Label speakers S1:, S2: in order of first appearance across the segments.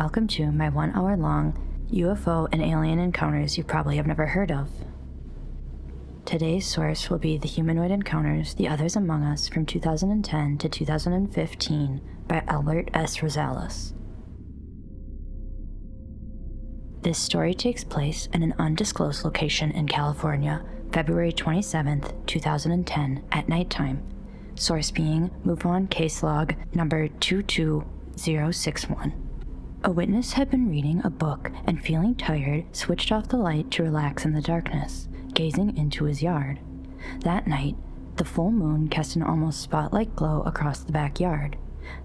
S1: Welcome to my 1 hour long UFO and alien encounters you probably have never heard of. Today's source will be The Humanoid Encounters, The Others Among Us from 2010 to 2015 by Albert S. Rosales. This story takes place in an undisclosed location in California, February 27th, 2010 at nighttime. Source being MoveOn case log number 22061. A witness had been reading a book and feeling tired, switched off the light to relax in the darkness, gazing into his yard. That night, the full moon cast an almost spotlight glow across the backyard.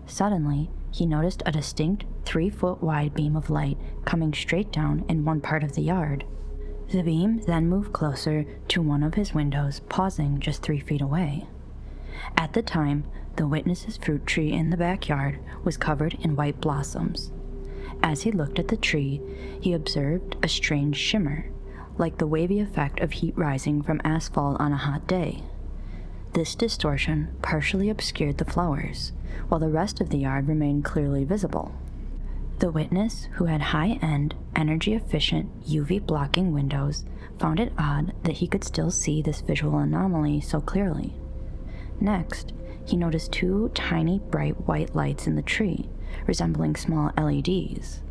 S1: Suddenly, he noticed a distinct 3-foot wide beam of light coming straight down in one part of the yard. The beam then moved closer to one of his windows, pausing just 3 feet away. At the time, the witness's fruit tree in the backyard was covered in white blossoms. As he looked at the tree, he observed a strange shimmer, like the wavy effect of heat rising from asphalt on a hot day. This distortion partially obscured the flowers, while the rest of the yard remained clearly visible. The witness, who had high-end, energy-efficient, UV-blocking windows, found it odd that he could still see this visual anomaly so clearly. Next, he noticed 2 tiny, bright white lights in the tree, resembling small LEDs.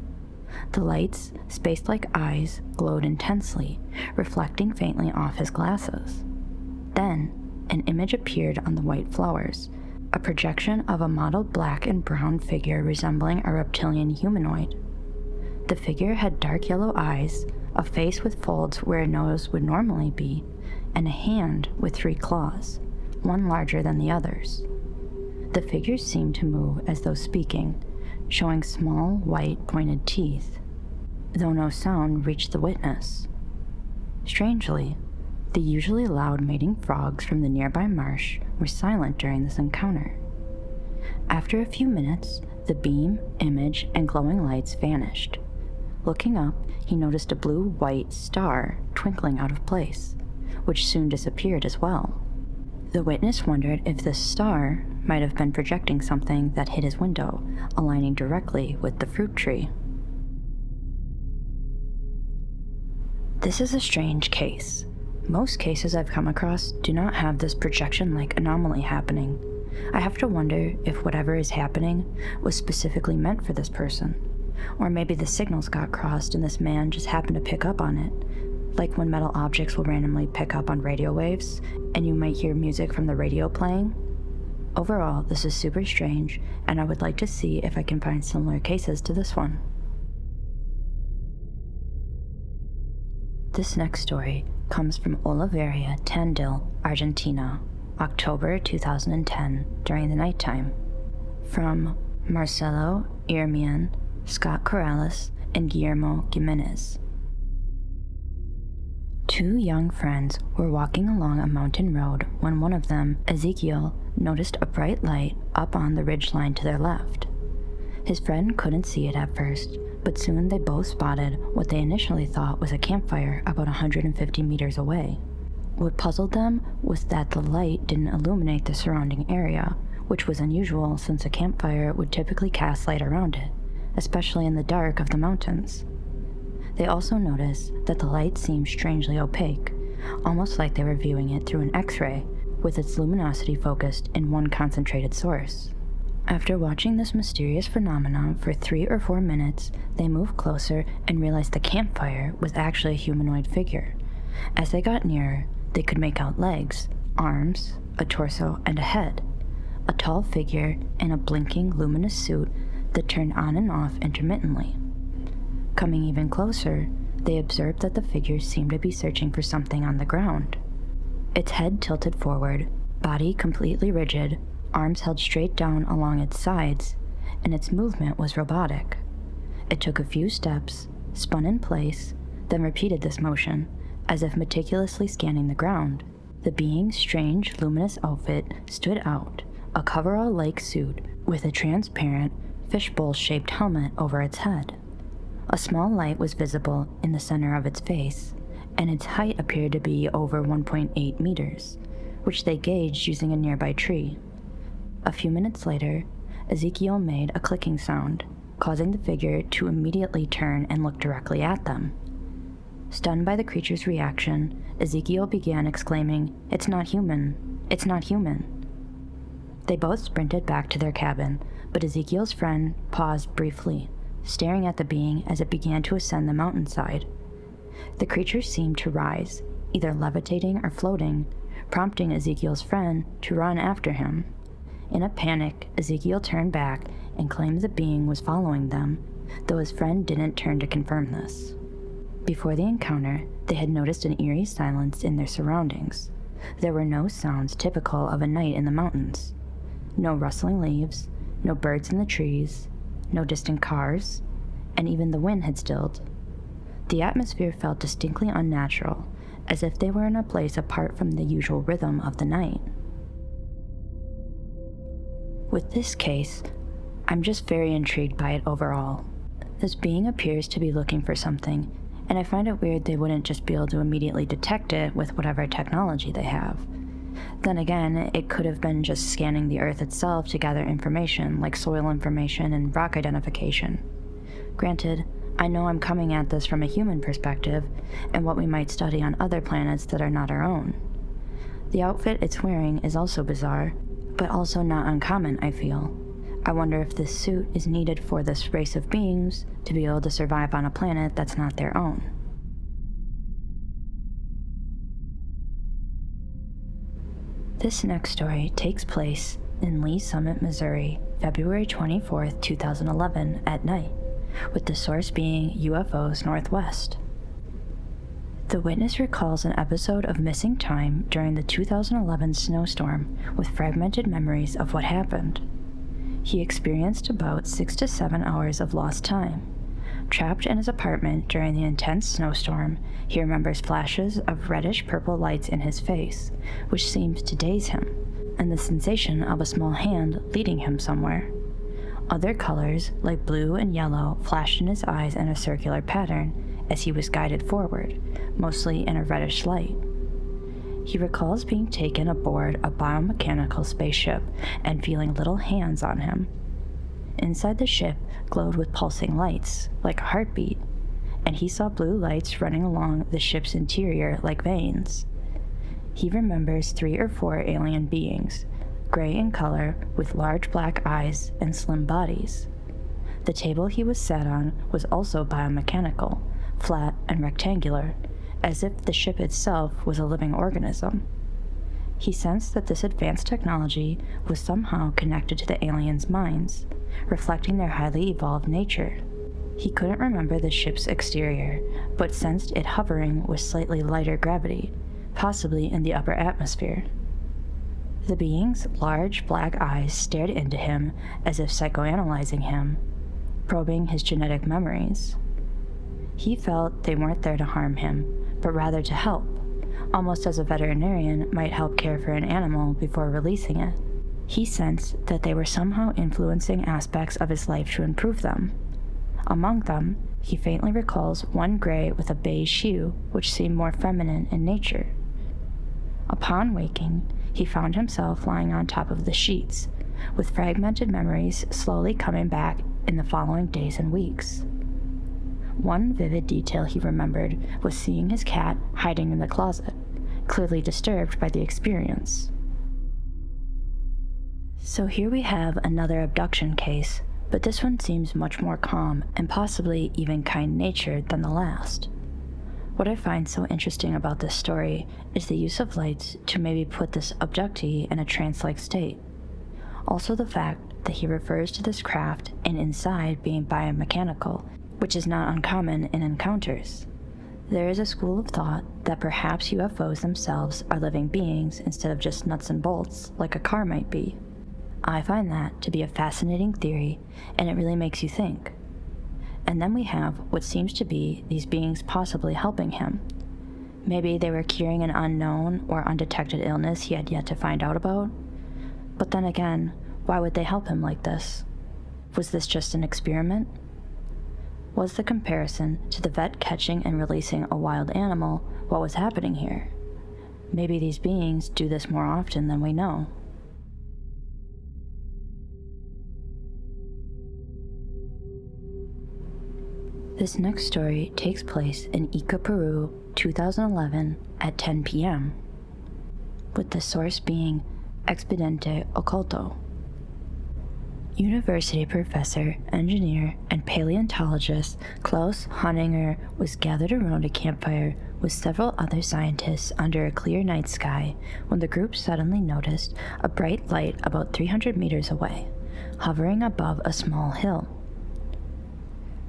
S1: The lights, spaced like eyes, glowed intensely, reflecting faintly off his glasses. Then, an image appeared on the white flowers, a projection of a mottled black and brown figure resembling a reptilian humanoid. The figure had dark yellow eyes, a face with folds where a nose would normally be, and a hand with 3 claws, one larger than the others. The figure seemed to move as though speaking, showing small, white, pointed teeth, though no sound reached the witness. Strangely, the usually loud mating frogs from the nearby marsh were silent during this encounter. After a few minutes, the beam, image, and glowing lights vanished. Looking up, he noticed a blue-white star twinkling out of place, which soon disappeared as well. The witness wondered if this star might have been projecting something that hit his window, aligning directly with the fruit tree. This is a strange case. Most cases I've come across do not have this projection-like anomaly happening. I have to wonder if whatever is happening was specifically meant for this person, or maybe the signals got crossed and this man just happened to pick up on it, like when metal objects will randomly pick up on radio waves, and you might hear music from the radio playing. Overall, this is super strange, and I would like to see if I can find similar cases to this one. This next story comes from Oliveria Tandil, Argentina, October 2010, during the nighttime. From Marcelo Irmian, Scott Corrales, and Guillermo Jimenez. 2 young friends were walking along a mountain road when one of them, Ezekiel, noticed a bright light up on the ridgeline to their left. His friend couldn't see it at first, but soon they both spotted what they initially thought was a campfire about 150 meters away. What puzzled them was that the light didn't illuminate the surrounding area, which was unusual since a campfire would typically cast light around it, especially in the dark of the mountains. They also noticed that the light seemed strangely opaque, almost like they were viewing it through an X-ray, with its luminosity focused in one concentrated source. After watching this mysterious phenomenon for 3 or 4 minutes, they moved closer and realized the campfire was actually a humanoid figure. As they got nearer, they could make out legs, arms, a torso, and a head. A tall figure in a blinking, luminous suit that turned on and off intermittently. Coming even closer, they observed that the figure seemed to be searching for something on the ground. Its head tilted forward, body completely rigid, arms held straight down along its sides, and its movement was robotic. It took a few steps, spun in place, then repeated this motion, as if meticulously scanning the ground. The being's strange, luminous outfit stood out, a coverall-like suit with a transparent, fishbowl-shaped helmet over its head. A small light was visible in the center of its face, and its height appeared to be over 1.8 meters, which they gauged using a nearby tree. A few minutes later, Ezekiel made a clicking sound, causing the figure to immediately turn and look directly at them. Stunned by the creature's reaction, Ezekiel began exclaiming, "It's not human! It's not human!" They both sprinted back to their cabin, but Ezekiel's friend paused briefly, staring at the being as it began to ascend the mountainside. The creature seemed to rise, either levitating or floating, prompting Ezekiel's friend to run after him. In a panic, Ezekiel turned back and claimed the being was following them, though his friend didn't turn to confirm this. Before the encounter, they had noticed an eerie silence in their surroundings. There were no sounds typical of a night in the mountains. No rustling leaves, no birds in the trees, no distant cars, and even the wind had stilled. The atmosphere felt distinctly unnatural, as if they were in a place apart from the usual rhythm of the night. With this case, I'm just very intrigued by it overall. This being appears to be looking for something, and I find it weird they wouldn't just be able to immediately detect it with whatever technology they have. Then again, it could have been just scanning the Earth itself to gather information, like soil information and rock identification. Granted, I know I'm coming at this from a human perspective, and what we might study on other planets that are not our own. The outfit it's wearing is also bizarre, but also not uncommon, I feel. I wonder if this suit is needed for this race of beings to be able to survive on a planet that's not their own. This next story takes place in Lee Summit, Missouri, February 24th, 2011 at night, with the source being UFOs Northwest. The witness recalls an episode of missing time during the 2011 snowstorm with fragmented memories of what happened. He experienced about 6 to 7 hours of lost time. Trapped in his apartment during the intense snowstorm, he remembers flashes of reddish-purple lights in his face, which seemed to daze him, and the sensation of a small hand leading him somewhere. Other colors, like blue and yellow, flashed in his eyes in a circular pattern as he was guided forward, mostly in a reddish light. He recalls being taken aboard a biomechanical spaceship and feeling little hands on him. Inside the ship glowed with pulsing lights, like a heartbeat, and he saw blue lights running along the ship's interior like veins. He remembers 3 or 4 alien beings, gray in color with large black eyes and slim bodies. The table he was sat on was also biomechanical, flat and rectangular, as if the ship itself was a living organism. He sensed that this advanced technology was somehow connected to the aliens' minds, reflecting their highly evolved nature. He couldn't remember the ship's exterior, but sensed it hovering with slightly lighter gravity, possibly in the upper atmosphere. The being's large black eyes stared into him as if psychoanalyzing him, probing his genetic memories. He felt they weren't there to harm him, but rather to help, almost as a veterinarian might help care for an animal before releasing it. He sensed that they were somehow influencing aspects of his life to improve them. Among them, he faintly recalls one gray with a beige hue, which seemed more feminine in nature. Upon waking, he found himself lying on top of the sheets, with fragmented memories slowly coming back in the following days and weeks. One vivid detail he remembered was seeing his cat hiding in the closet, clearly disturbed by the experience. So here we have another abduction case, but this one seems much more calm and possibly even kind-natured than the last. What I find so interesting about this story is the use of lights to maybe put this abductee in a trance-like state. Also the fact that he refers to this craft and inside being biomechanical, which is not uncommon in encounters. There is a school of thought that perhaps UFOs themselves are living beings instead of just nuts and bolts like a car might be. I find that to be a fascinating theory, and it really makes you think. And then we have what seems to be these beings possibly helping him. Maybe they were curing an unknown or undetected illness he had yet to find out about. But then again, why would they help him like this? Was this just an experiment? Was the comparison to the vet catching and releasing a wild animal what was happening here? Maybe these beings do this more often than we know. This next story takes place in Ica, Peru, 2011 at 10 p.m., with the source being Expediente Oculto. University professor, engineer, and paleontologist Klaus Honninger was gathered around a campfire with several other scientists under a clear night sky when the group suddenly noticed a bright light about 300 meters away, hovering above a small hill.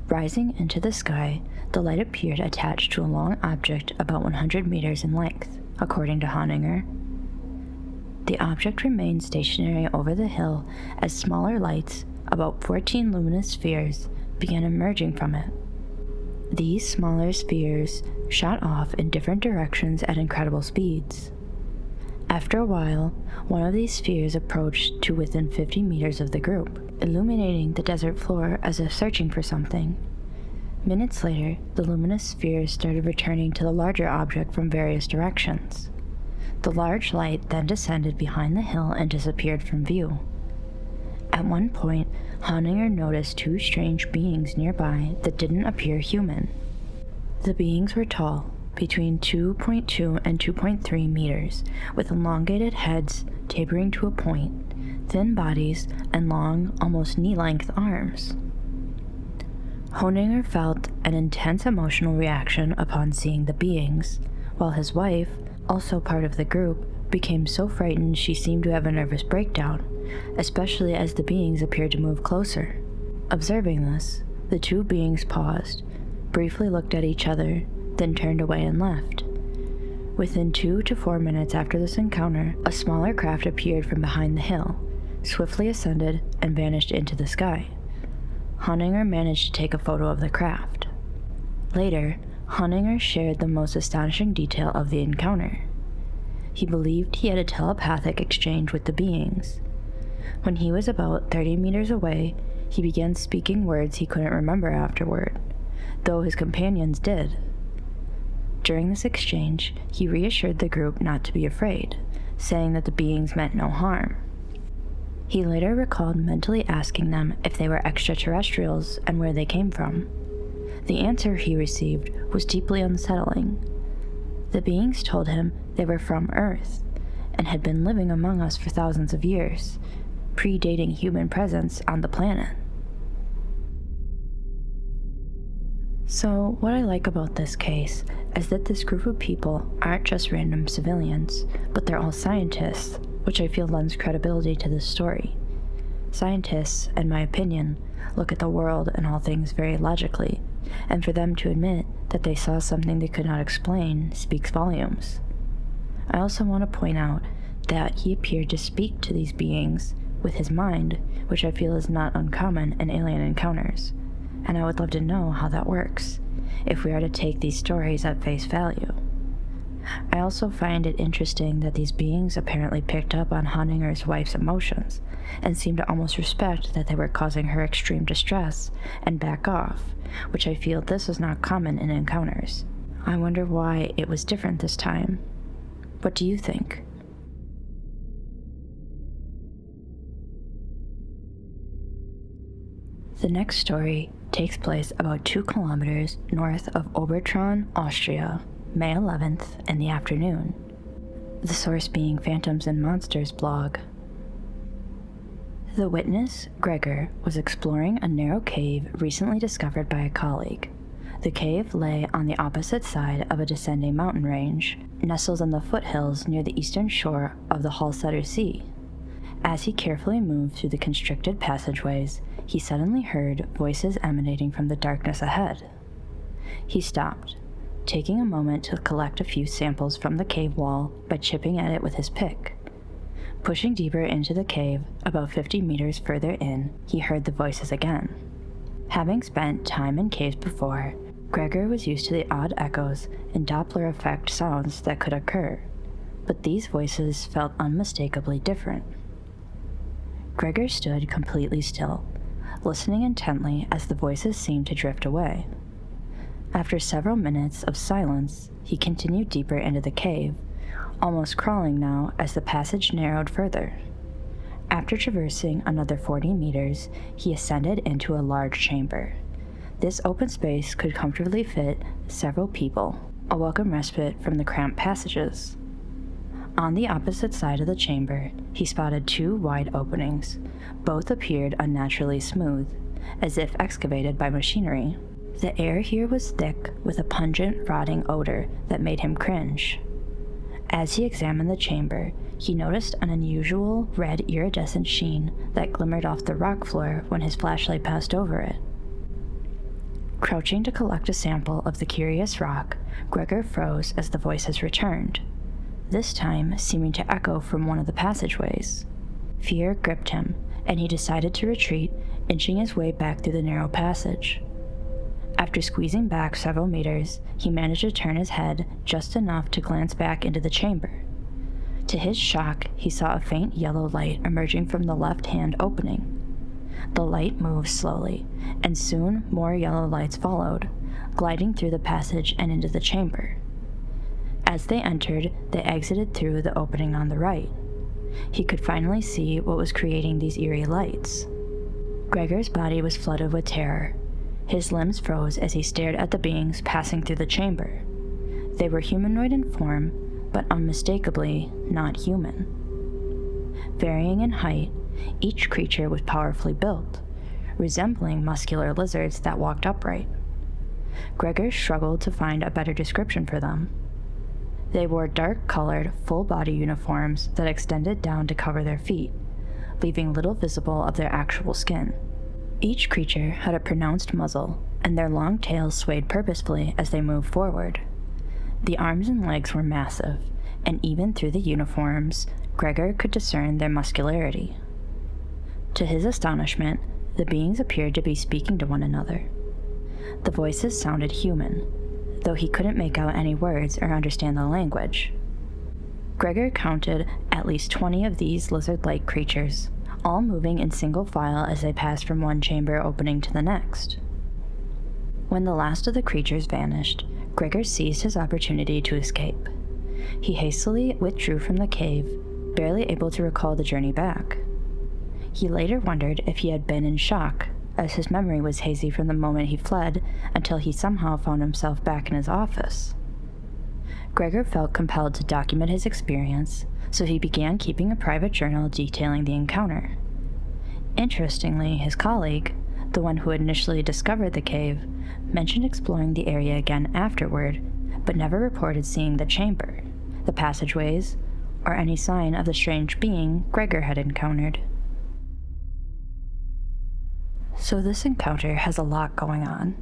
S1: Rising into the sky, the light appeared attached to a long object about 100 meters in length, according to Honninger. The object remained stationary over the hill as smaller lights, about 14 luminous spheres, began emerging from it. These smaller spheres shot off in different directions at incredible speeds. After a while, one of these spheres approached to within 50 meters of the group, illuminating the desert floor as if searching for something. Minutes later, the luminous spheres started returning to the larger object from various directions. The large light then descended behind the hill and disappeared from view. At one point, Honninger noticed two strange beings nearby that didn't appear human. The beings were tall, between 2.2 and 2.3 meters, with elongated heads tapering to a point, thin bodies, and long, almost knee-length arms. Honninger felt an intense emotional reaction upon seeing the beings, while his wife, also part of the group, became so frightened she seemed to have a nervous breakdown, especially as the beings appeared to move closer. Observing this, the two beings paused, briefly looked at each other, then turned away and left. Within 2 to 4 minutes after this encounter, a smaller craft appeared from behind the hill, swiftly ascended, and vanished into the sky. Honninger managed to take a photo of the craft. Later, Honninger shared the most astonishing detail of the encounter. He believed he had a telepathic exchange with the beings. When he was about 30 meters away, he began speaking words he couldn't remember afterward, though his companions did. During this exchange, he reassured the group not to be afraid, saying that the beings meant no harm. He later recalled mentally asking them if they were extraterrestrials and where they came from. The answer he received was deeply unsettling. The beings told him they were from Earth and had been living among us for thousands of years, predating human presence on the planet. So, what I like about this case is that this group of people aren't just random civilians, but they're all scientists, which I feel lends credibility to this story. Scientists, in my opinion, look at the world and all things very logically, and for them to admit that they saw something they could not explain speaks volumes. I also want to point out that he appeared to speak to these beings with his mind, which I feel is not uncommon in alien encounters, and I would love to know how that works, if we are to take these stories at face value. I also find it interesting that these beings apparently picked up on Honninger's wife's emotions, and seemed to almost respect that they were causing her extreme distress and back off, which I feel this is not common in encounters. I wonder why it was different this time. What do you think? The next story takes place about 2 kilometers north of Obertraun, Austria, May 11th in the afternoon. The source being Phantoms and Monsters blog. The witness, Gregor, was exploring a narrow cave recently discovered by a colleague. The cave lay on the opposite side of a descending mountain range, nestled in the foothills near the eastern shore of the Hallsetter Sea. As he carefully moved through the constricted passageways, he suddenly heard voices emanating from the darkness ahead. He stopped, taking a moment to collect a few samples from the cave wall by chipping at it with his pick. Pushing deeper into the cave, about 50 meters further in, he heard the voices again. Having spent time in caves before, Gregor was used to the odd echoes and Doppler effect sounds that could occur, but these voices felt unmistakably different. Gregor stood completely still, listening intently as the voices seemed to drift away. After several minutes of silence, he continued deeper into the cave, almost crawling now as the passage narrowed further. After traversing another 40 meters, he ascended into a large chamber. This open space could comfortably fit several people, a welcome respite from the cramped passages. On the opposite side of the chamber, he spotted 2 wide openings. Both appeared unnaturally smooth, as if excavated by machinery. The air here was thick with a pungent, rotting odor that made him cringe. As he examined the chamber, he noticed an unusual red iridescent sheen that glimmered off the rock floor when his flashlight passed over it. Crouching to collect a sample of the curious rock, Gregor froze as the voices returned, this time seeming to echo from one of the passageways. Fear gripped him, and he decided to retreat, inching his way back through the narrow passage. After squeezing back several meters, he managed to turn his head just enough to glance back into the chamber. To his shock, he saw a faint yellow light emerging from the left-hand opening. The light moved slowly, and soon more yellow lights followed, gliding through the passage and into the chamber. As they entered, they exited through the opening on the right. He could finally see what was creating these eerie lights. Gregor's body was flooded with terror. His limbs froze as he stared at the beings passing through the chamber. They were humanoid in form, but unmistakably not human. Varying in height, each creature was powerfully built, resembling muscular lizards that walked upright. Gregor struggled to find a better description for them. They wore dark-colored, full-body uniforms that extended down to cover their feet, leaving little visible of their actual skin. Each creature had a pronounced muzzle, and their long tails swayed purposefully as they moved forward. The arms and legs were massive, and even through the uniforms, Gregor could discern their muscularity. To his astonishment, the beings appeared to be speaking to one another. The voices sounded human, though he couldn't make out any words or understand the language. Gregor counted at least 20 of these lizard-like creatures, all moving in single file as they passed from one chamber opening to the next. When the last of the creatures vanished, Gregor seized his opportunity to escape. He hastily withdrew from the cave, barely able to recall the journey back. He later wondered if he had been in shock, as his memory was hazy from the moment he fled until he somehow found himself back in his office. Gregor felt compelled to document his experience, so he began keeping a private journal detailing the encounter. Interestingly, his colleague, the one who had initially discovered the cave, mentioned exploring the area again afterward, but never reported seeing the chamber, the passageways, or any sign of the strange being Gregor had encountered. So this encounter has a lot going on.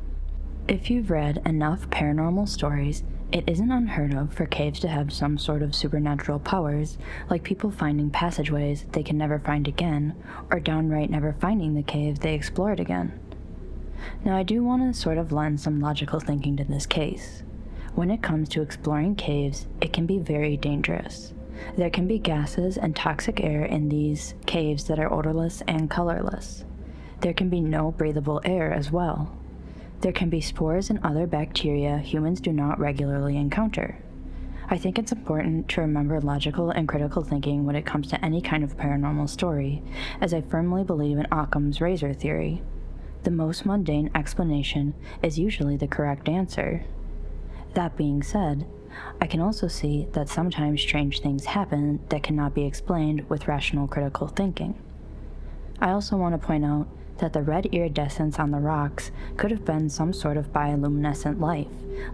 S1: If you've read enough paranormal stories, it isn't unheard of for caves to have some sort of supernatural powers, like people finding passageways they can never find again, or downright never finding the cave they explored again. Now I do want to sort of lend some logical thinking to this case. When it comes to exploring caves, it can be very dangerous. There can be gases and toxic air in these caves that are odorless and colorless. There can be no breathable air as well. There can be spores and other bacteria humans do not regularly encounter. I think it's important to remember logical and critical thinking when it comes to any kind of paranormal story, as I firmly believe in Occam's razor theory. The most mundane explanation is usually the correct answer. That being said, I can also see that sometimes strange things happen that cannot be explained with rational critical thinking. I also want to point out that the red iridescence on the rocks could have been some sort of bioluminescent life,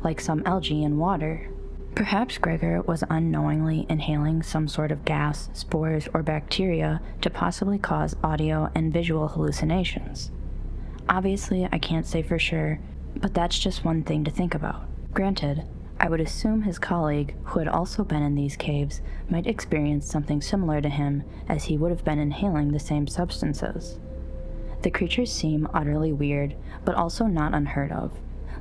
S1: like some algae in water. Perhaps Gregor was unknowingly inhaling some sort of gas, spores, or bacteria to possibly cause audio and visual hallucinations. Obviously, I can't say for sure, but that's just one thing to think about. Granted, I would assume his colleague, who had also been in these caves, might experience something similar to him, as he would have been inhaling the same substances. The creatures seem utterly weird, but also not unheard of.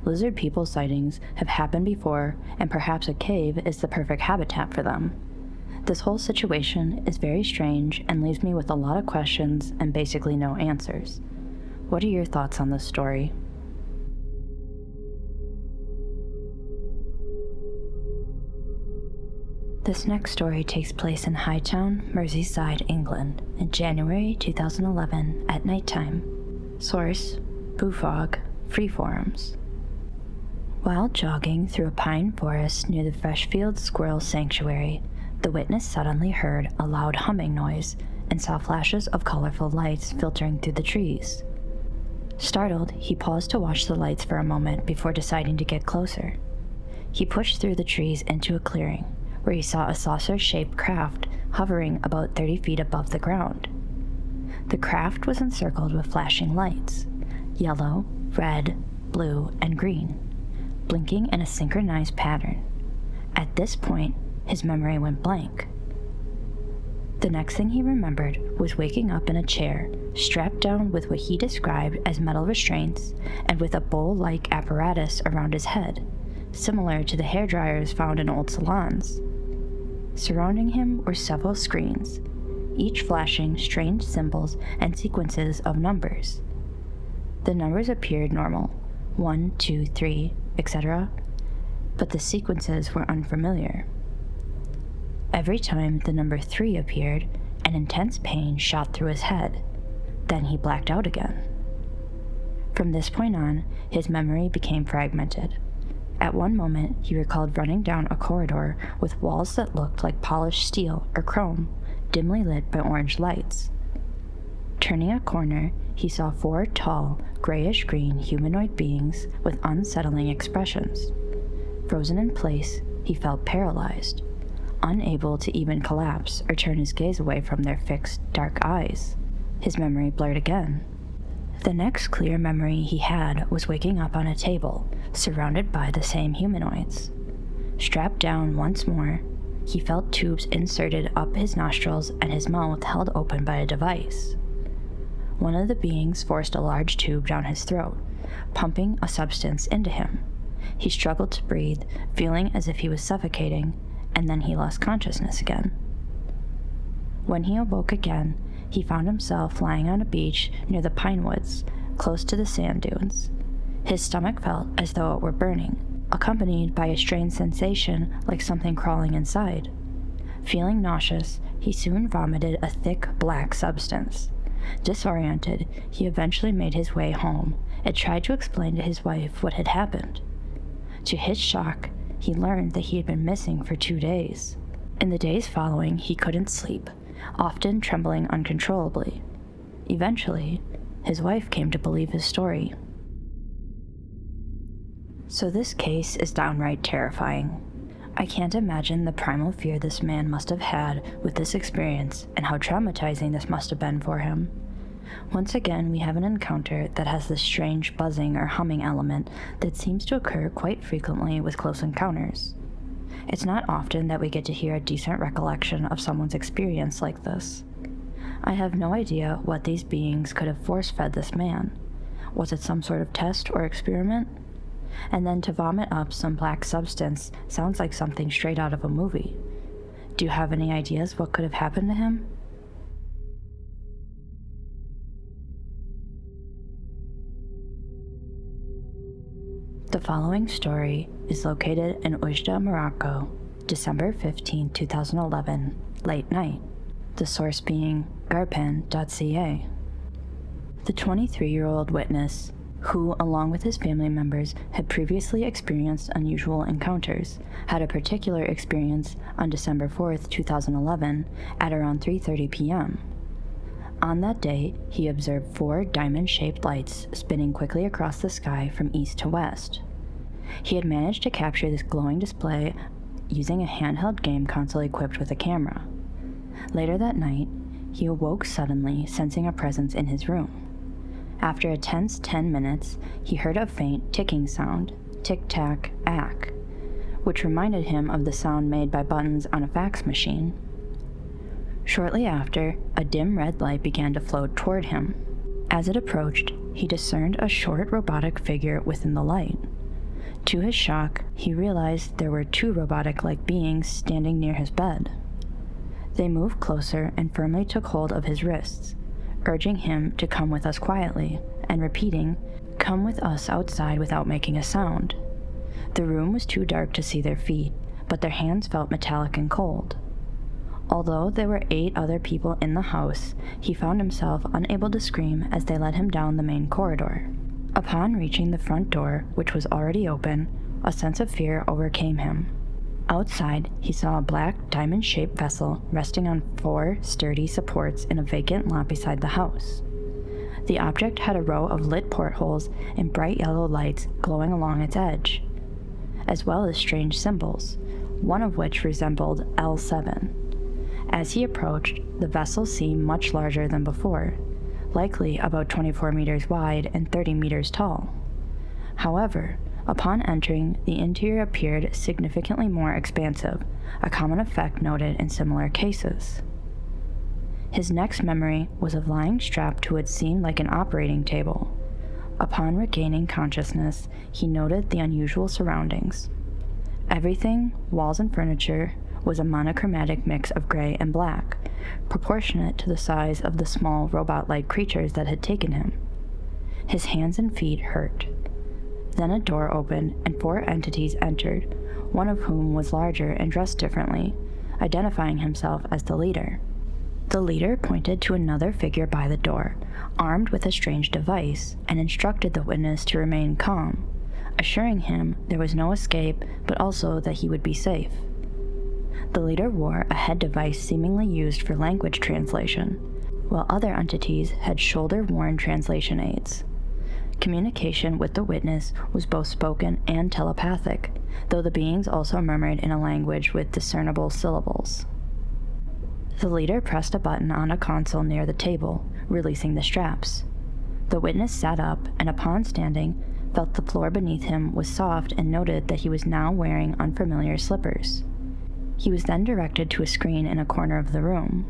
S1: Lizard people sightings have happened before, and perhaps a cave is the perfect habitat for them. This whole situation is very strange and leaves me with a lot of questions and basically no answers. What are your thoughts on this story? This next story takes place in Hightown, Merseyside, England, in January 2011 at nighttime. Source: Bufog, freeforms. While jogging through a pine forest near the Freshfield Squirrel Sanctuary, the witness suddenly heard a loud humming noise and saw flashes of colorful lights filtering through the trees. Startled, he paused to watch the lights for a moment before deciding to get closer. He pushed through the trees into a clearing, where he saw a saucer-shaped craft hovering about 30 feet above the ground. The craft was encircled with flashing lights, yellow, red, blue, and green, blinking in a synchronized pattern. At this point, his memory went blank. The next thing he remembered was waking up in a chair, strapped down with what he described as metal restraints and with a bowl-like apparatus around his head, similar to the hair dryers found in old salons. Surrounding him were several screens, each flashing strange symbols and sequences of numbers. The numbers appeared normal, 1, 2, 3, etc., but the sequences were unfamiliar. Every time the number 3 appeared, an intense pain shot through his head. Then he blacked out again. From this point on, his memory became fragmented. At one moment, he recalled running down a corridor with walls that looked like polished steel or chrome, dimly lit by orange lights. Turning a corner, he saw 4 tall, grayish-green humanoid beings with unsettling expressions. Frozen in place, he felt paralyzed, unable to even collapse or turn his gaze away from their fixed, dark eyes. His memory blurred again. The next clear memory he had was waking up on a table, surrounded by the same humanoids. Strapped down once more, he felt tubes inserted up his nostrils and his mouth held open by a device. One of the beings forced a large tube down his throat, pumping a substance into him. He struggled to breathe, feeling as if he was suffocating, and then he lost consciousness again. When he awoke again, he found himself lying on a beach near the pine woods, close to the sand dunes. His stomach felt as though it were burning, accompanied by a strange sensation like something crawling inside. Feeling nauseous, he soon vomited a thick black substance. Disoriented, he eventually made his way home and tried to explain to his wife what had happened. To his shock, he learned that he had been missing for 2 days. In the days following, he couldn't sleep, often trembling uncontrollably. Eventually, his wife came to believe his story. So this case is downright terrifying. I can't imagine the primal fear this man must have had with this experience and how traumatizing this must have been for him. Once again, we have an encounter that has this strange buzzing or humming element that seems to occur quite frequently with close encounters. It's not often that we get to hear a decent recollection of someone's experience like this. I have no idea what these beings could have force-fed this man. Was it some sort of test or experiment? And then to vomit up some black substance sounds like something straight out of a movie. Do you have any ideas what could have happened to him? The following story is located in Oujda, Morocco, December 15, 2011, late night, the source being garpen.ca. The 23-year-old witness, who, along with his family members, had previously experienced unusual encounters, had a particular experience on December 4th, 2011, at around 3:30 p.m. On that day, he observed 4 diamond-shaped lights spinning quickly across the sky from east to west. He had managed to capture this glowing display using a handheld game console equipped with a camera. Later that night, he awoke suddenly, sensing a presence in his room. After a tense 10 minutes, he heard a faint ticking sound, tick-tack-ack, which reminded him of the sound made by buttons on a fax machine. Shortly after, a dim red light began to float toward him. As it approached, he discerned a short robotic figure within the light. To his shock, he realized there were 2 robotic-like beings standing near his bed. They moved closer and firmly took hold of his wrists, urging him to come with us quietly, and repeating, "Come with us outside without making a sound." The room was too dark to see their feet, but their hands felt metallic and cold. Although there were 8 other people in the house, he found himself unable to scream as they led him down the main corridor. Upon reaching the front door, which was already open, a sense of fear overcame him. Outside, he saw a black, diamond-shaped vessel resting on 4 sturdy supports in a vacant lot beside the house. The object had a row of lit portholes and bright yellow lights glowing along its edge, as well as strange symbols, one of which resembled L7. As he approached, the vessel seemed much larger than before, likely about 24 meters wide and 30 meters tall. However, upon entering, the interior appeared significantly more expansive, a common effect noted in similar cases. His next memory was of lying strapped to what seemed like an operating table. Upon regaining consciousness, he noted the unusual surroundings. Everything, walls and furniture, was a monochromatic mix of gray and black, proportionate to the size of the small robot-like creatures that had taken him. His hands and feet hurt. Then a door opened and 4 entities entered, one of whom was larger and dressed differently, identifying himself as the leader. The leader pointed to another figure by the door, armed with a strange device, and instructed the witness to remain calm, assuring him there was no escape, but also that he would be safe. The leader wore a head device seemingly used for language translation, while other entities had shoulder-worn translation aids. Communication with the witness was both spoken and telepathic, though the beings also murmured in a language with discernible syllables. The leader pressed a button on a console near the table, releasing the straps. The witness sat up and, upon standing, felt the floor beneath him was soft and noted that he was now wearing unfamiliar slippers. He was then directed to a screen in a corner of the room.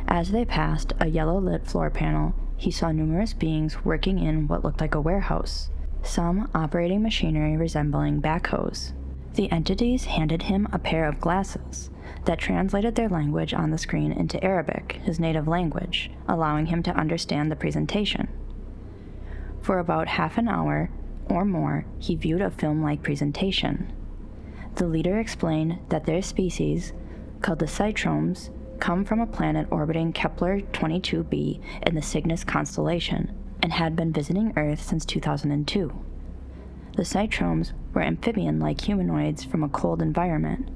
S1: As they passed a yellow-lit floor panel, he saw numerous beings working in what looked like a warehouse, some operating machinery resembling backhoes. The entities handed him a pair of glasses that translated their language on the screen into Arabic, his native language, allowing him to understand the presentation. For about half an hour or more, he viewed a film-like presentation. The leader explained that their species, called the Cyclones, come from a planet orbiting Kepler 22b in the Cygnus constellation and had been visiting Earth since 2002. The Cyclones were amphibian-like humanoids from a cold environment.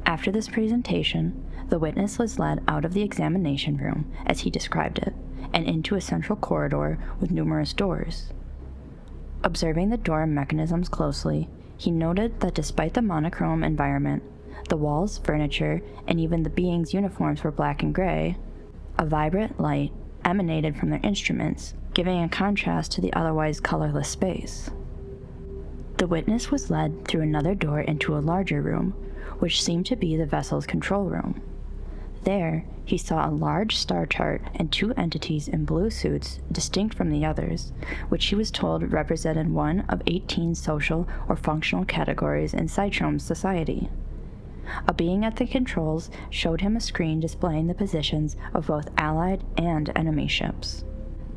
S1: After this presentation, the witness was led out of the examination room, as he described it, and into a central corridor with numerous doors. Observing the door mechanisms closely, he noted that despite the monochrome environment, the walls, furniture, and even the beings' uniforms were black and gray, a vibrant light emanated from their instruments, giving a contrast to the otherwise colorless space. The witness was led through another door into a larger room, which seemed to be the vessel's control room. There, he saw a large star chart and 2 entities in blue suits distinct from the others, which he was told represented one of 18 social or functional categories in Cyclone society. A being at the controls showed him a screen displaying the positions of both Allied and enemy ships.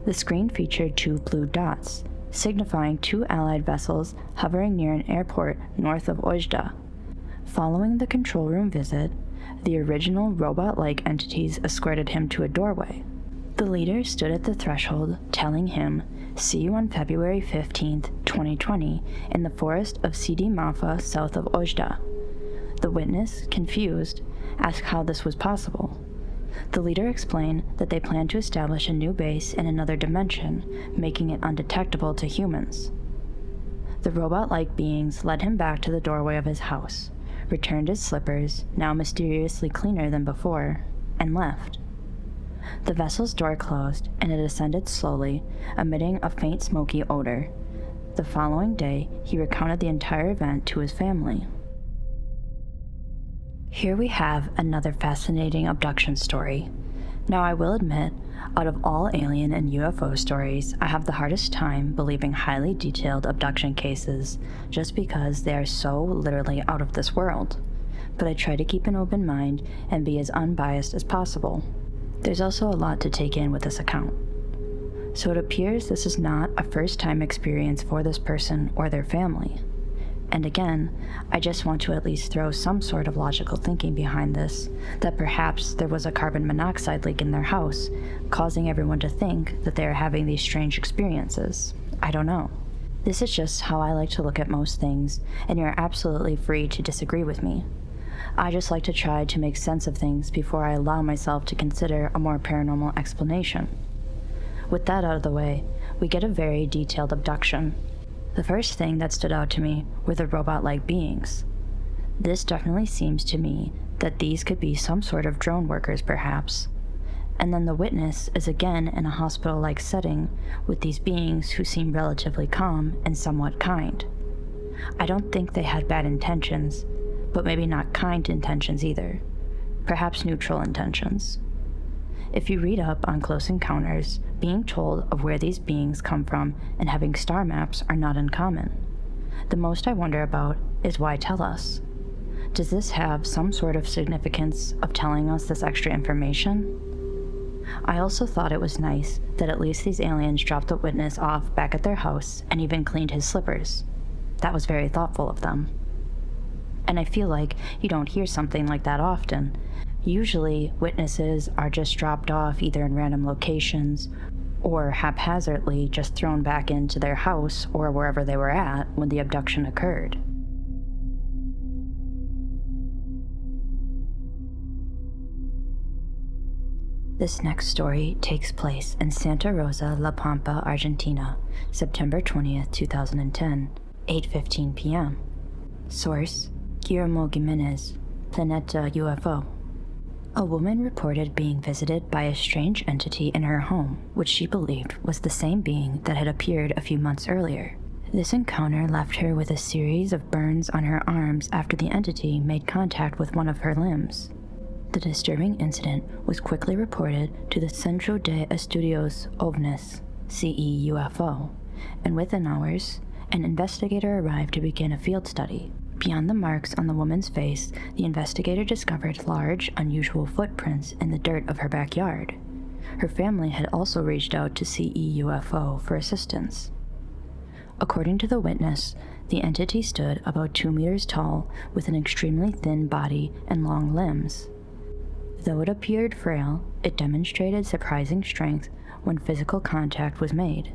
S1: The screen featured 2 blue dots, signifying 2 Allied vessels hovering near an airport north of Ojda. Following the control room visit, the original robot-like entities escorted him to a doorway. The leader stood at the threshold, telling him, "See you on February 15th, 2020, in the forest of Sidi Mafa south of Ojda." The witness, confused, asked how this was possible. The leader explained that they planned to establish a new base in another dimension, making it undetectable to humans. The robot-like beings led him back to the doorway of his house, returned his slippers, now mysteriously cleaner than before, and left. The vessel's door closed, and it ascended slowly, emitting a faint smoky odor. The following day, he recounted the entire event to his family. Here we have another fascinating abduction story. Now, I will admit, out of all alien and UFO stories, I have the hardest time believing highly detailed abduction cases just because they are so literally out of this world. But I try to keep an open mind and be as unbiased as possible. There's also a lot to take in with this account. So it appears this is not a first-time experience for this person or their family. And again, I just want to at least throw some sort of logical thinking behind this, that perhaps there was a carbon monoxide leak in their house, causing everyone to think that they are having these strange experiences, I don't know. This is just how I like to look at most things, and you're absolutely free to disagree with me. I just like to try to make sense of things before I allow myself to consider a more paranormal explanation. With that out of the way, we get a very detailed abduction. The first thing that stood out to me were the robot-like beings. This definitely seems to me that these could be some sort of drone workers, perhaps. And then the witness is again in a hospital-like setting with these beings who seem relatively calm and somewhat kind. I don't think they had bad intentions, but maybe not kind intentions either. Perhaps neutral intentions. If you read up on close encounters, being told of where these beings come from and having star maps are not uncommon. The most I wonder about is why tell us? Does this have some sort of significance of telling us this extra information? I also thought it was nice that at least these aliens dropped the witness off back at their house and even cleaned his slippers. That was very thoughtful of them. And I feel like you don't hear something like that often. Usually, witnesses are just dropped off either in random locations or haphazardly just thrown back into their house or wherever they were at when the abduction occurred. This next story takes place in Santa Rosa, La Pampa, Argentina, September 20th, 2010, 8:15 p.m. Source: Guillermo Jimenez, Planeta UFO. A woman reported being visited by a strange entity in her home, which she believed was the same being that had appeared a few months earlier. This encounter left her with a series of burns on her arms after the entity made contact with one of her limbs. The disturbing incident was quickly reported to the Centro de Estudios OVNIs, CE-UFO, and within hours, an investigator arrived to begin a field study. Beyond the marks on the woman's face, the investigator discovered large, unusual footprints in the dirt of her backyard. Her family had also reached out to CE-UFO for assistance. According to the witness, the entity stood about 2 meters tall with an extremely thin body and long limbs. Though it appeared frail, it demonstrated surprising strength when physical contact was made.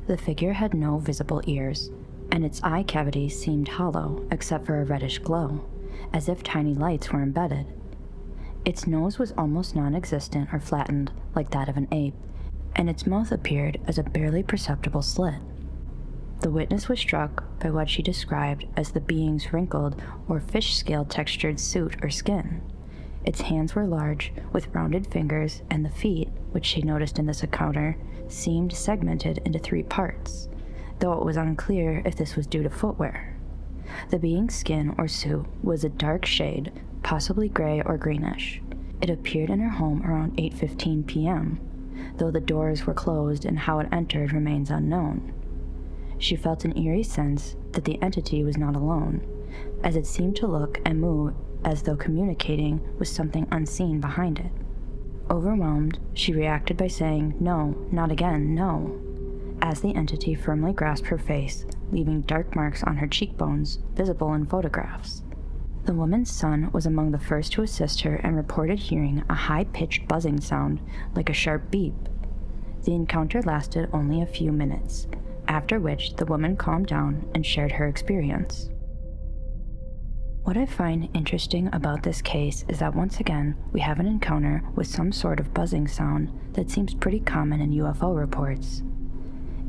S1: The figure had no visible ears, and its eye cavities seemed hollow except for a reddish glow, as if tiny lights were embedded. Its nose was almost non-existent or flattened like that of an ape, and its mouth appeared as a barely perceptible slit. The witness was struck by what she described as the being's wrinkled or fish scale textured suit or skin. Its hands were large, with rounded fingers, and the feet, which she noticed in this encounter, seemed segmented into 3 parts, though it was unclear if this was due to footwear. The being's skin or suit was a dark shade, possibly gray or greenish. It appeared in her home around 8:15 p.m., though the doors were closed and how it entered remains unknown. She felt an eerie sense that the entity was not alone, as it seemed to look and move as though communicating with something unseen behind it. Overwhelmed, she reacted by saying, "No, not again, no," as the entity firmly grasped her face, leaving dark marks on her cheekbones, visible in photographs. The woman's son was among the first to assist her and reported hearing a high-pitched buzzing sound like a sharp beep. The encounter lasted only a few minutes, after which the woman calmed down and shared her experience. What I find interesting about this case is that once again, we have an encounter with some sort of buzzing sound that seems pretty common in UFO reports.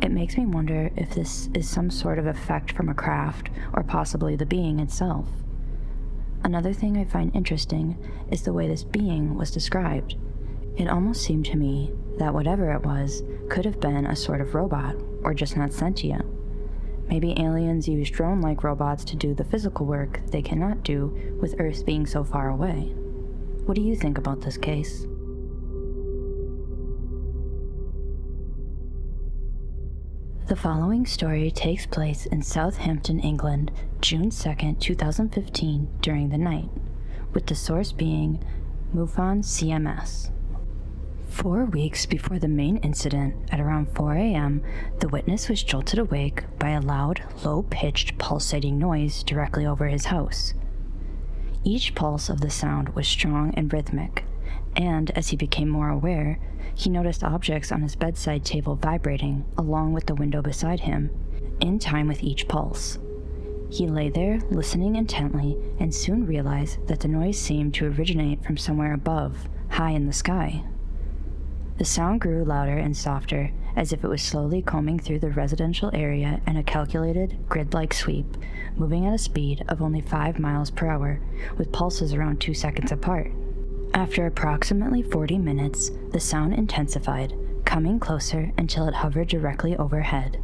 S1: It makes me wonder if this is some sort of effect from a craft or possibly the being itself. Another thing I find interesting is the way this being was described. It almost seemed to me that whatever it was could have been a sort of robot or just not sentient. Maybe aliens use drone-like robots to do the physical work they cannot do with Earth being so far away. What do you think about this case? The following story takes place in Southampton, England, June 2nd, 2015, during the night, with the source being MUFON CMS. 4 weeks before the main incident, at around 4 a.m., the witness was jolted awake by a loud, low-pitched, pulsating noise directly over his house. Each pulse of the sound was strong and rhythmic, And as he became more aware, he noticed objects on his bedside table vibrating along with the window beside him, in time with each pulse. He lay there, listening intently, and soon realized that the noise seemed to originate from somewhere above, high in the sky. The sound grew louder and softer, as if it was slowly combing through the residential area in a calculated, grid-like sweep, moving at a speed of only 5 miles per hour, with pulses around 2 seconds apart. After approximately 40 minutes, the sound intensified, coming closer until it hovered directly overhead.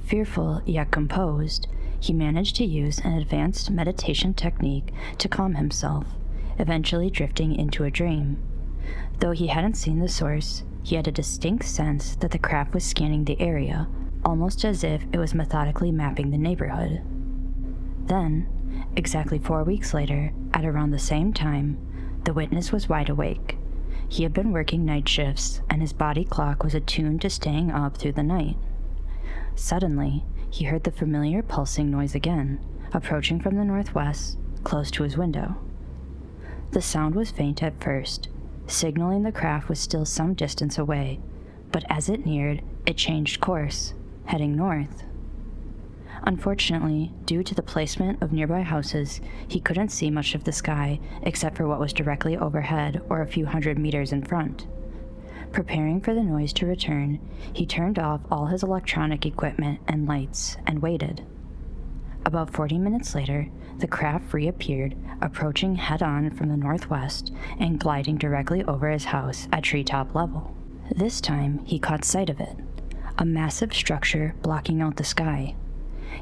S1: Fearful yet composed, he managed to use an advanced meditation technique to calm himself, eventually drifting into a dream. Though he hadn't seen the source, he had a distinct sense that the craft was scanning the area, almost as if it was methodically mapping the neighborhood. Then, exactly 4 weeks later, at around the same time, the witness was wide awake. He had been working night shifts, and his body clock was attuned to staying up through the night. Suddenly, he heard the familiar pulsing noise again, approaching from the northwest, close to his window. The sound was faint at first, signaling the craft was still some distance away, but as it neared, it changed course, heading north. Unfortunately, due to the placement of nearby houses, he couldn't see much of the sky except for what was directly overhead or a few hundred meters in front. Preparing for the noise to return, he turned off all his electronic equipment and lights and waited. About 40 minutes later, the craft reappeared, approaching head-on from the northwest and gliding directly over his house at treetop level. This time, he caught sight of it, a massive structure blocking out the sky.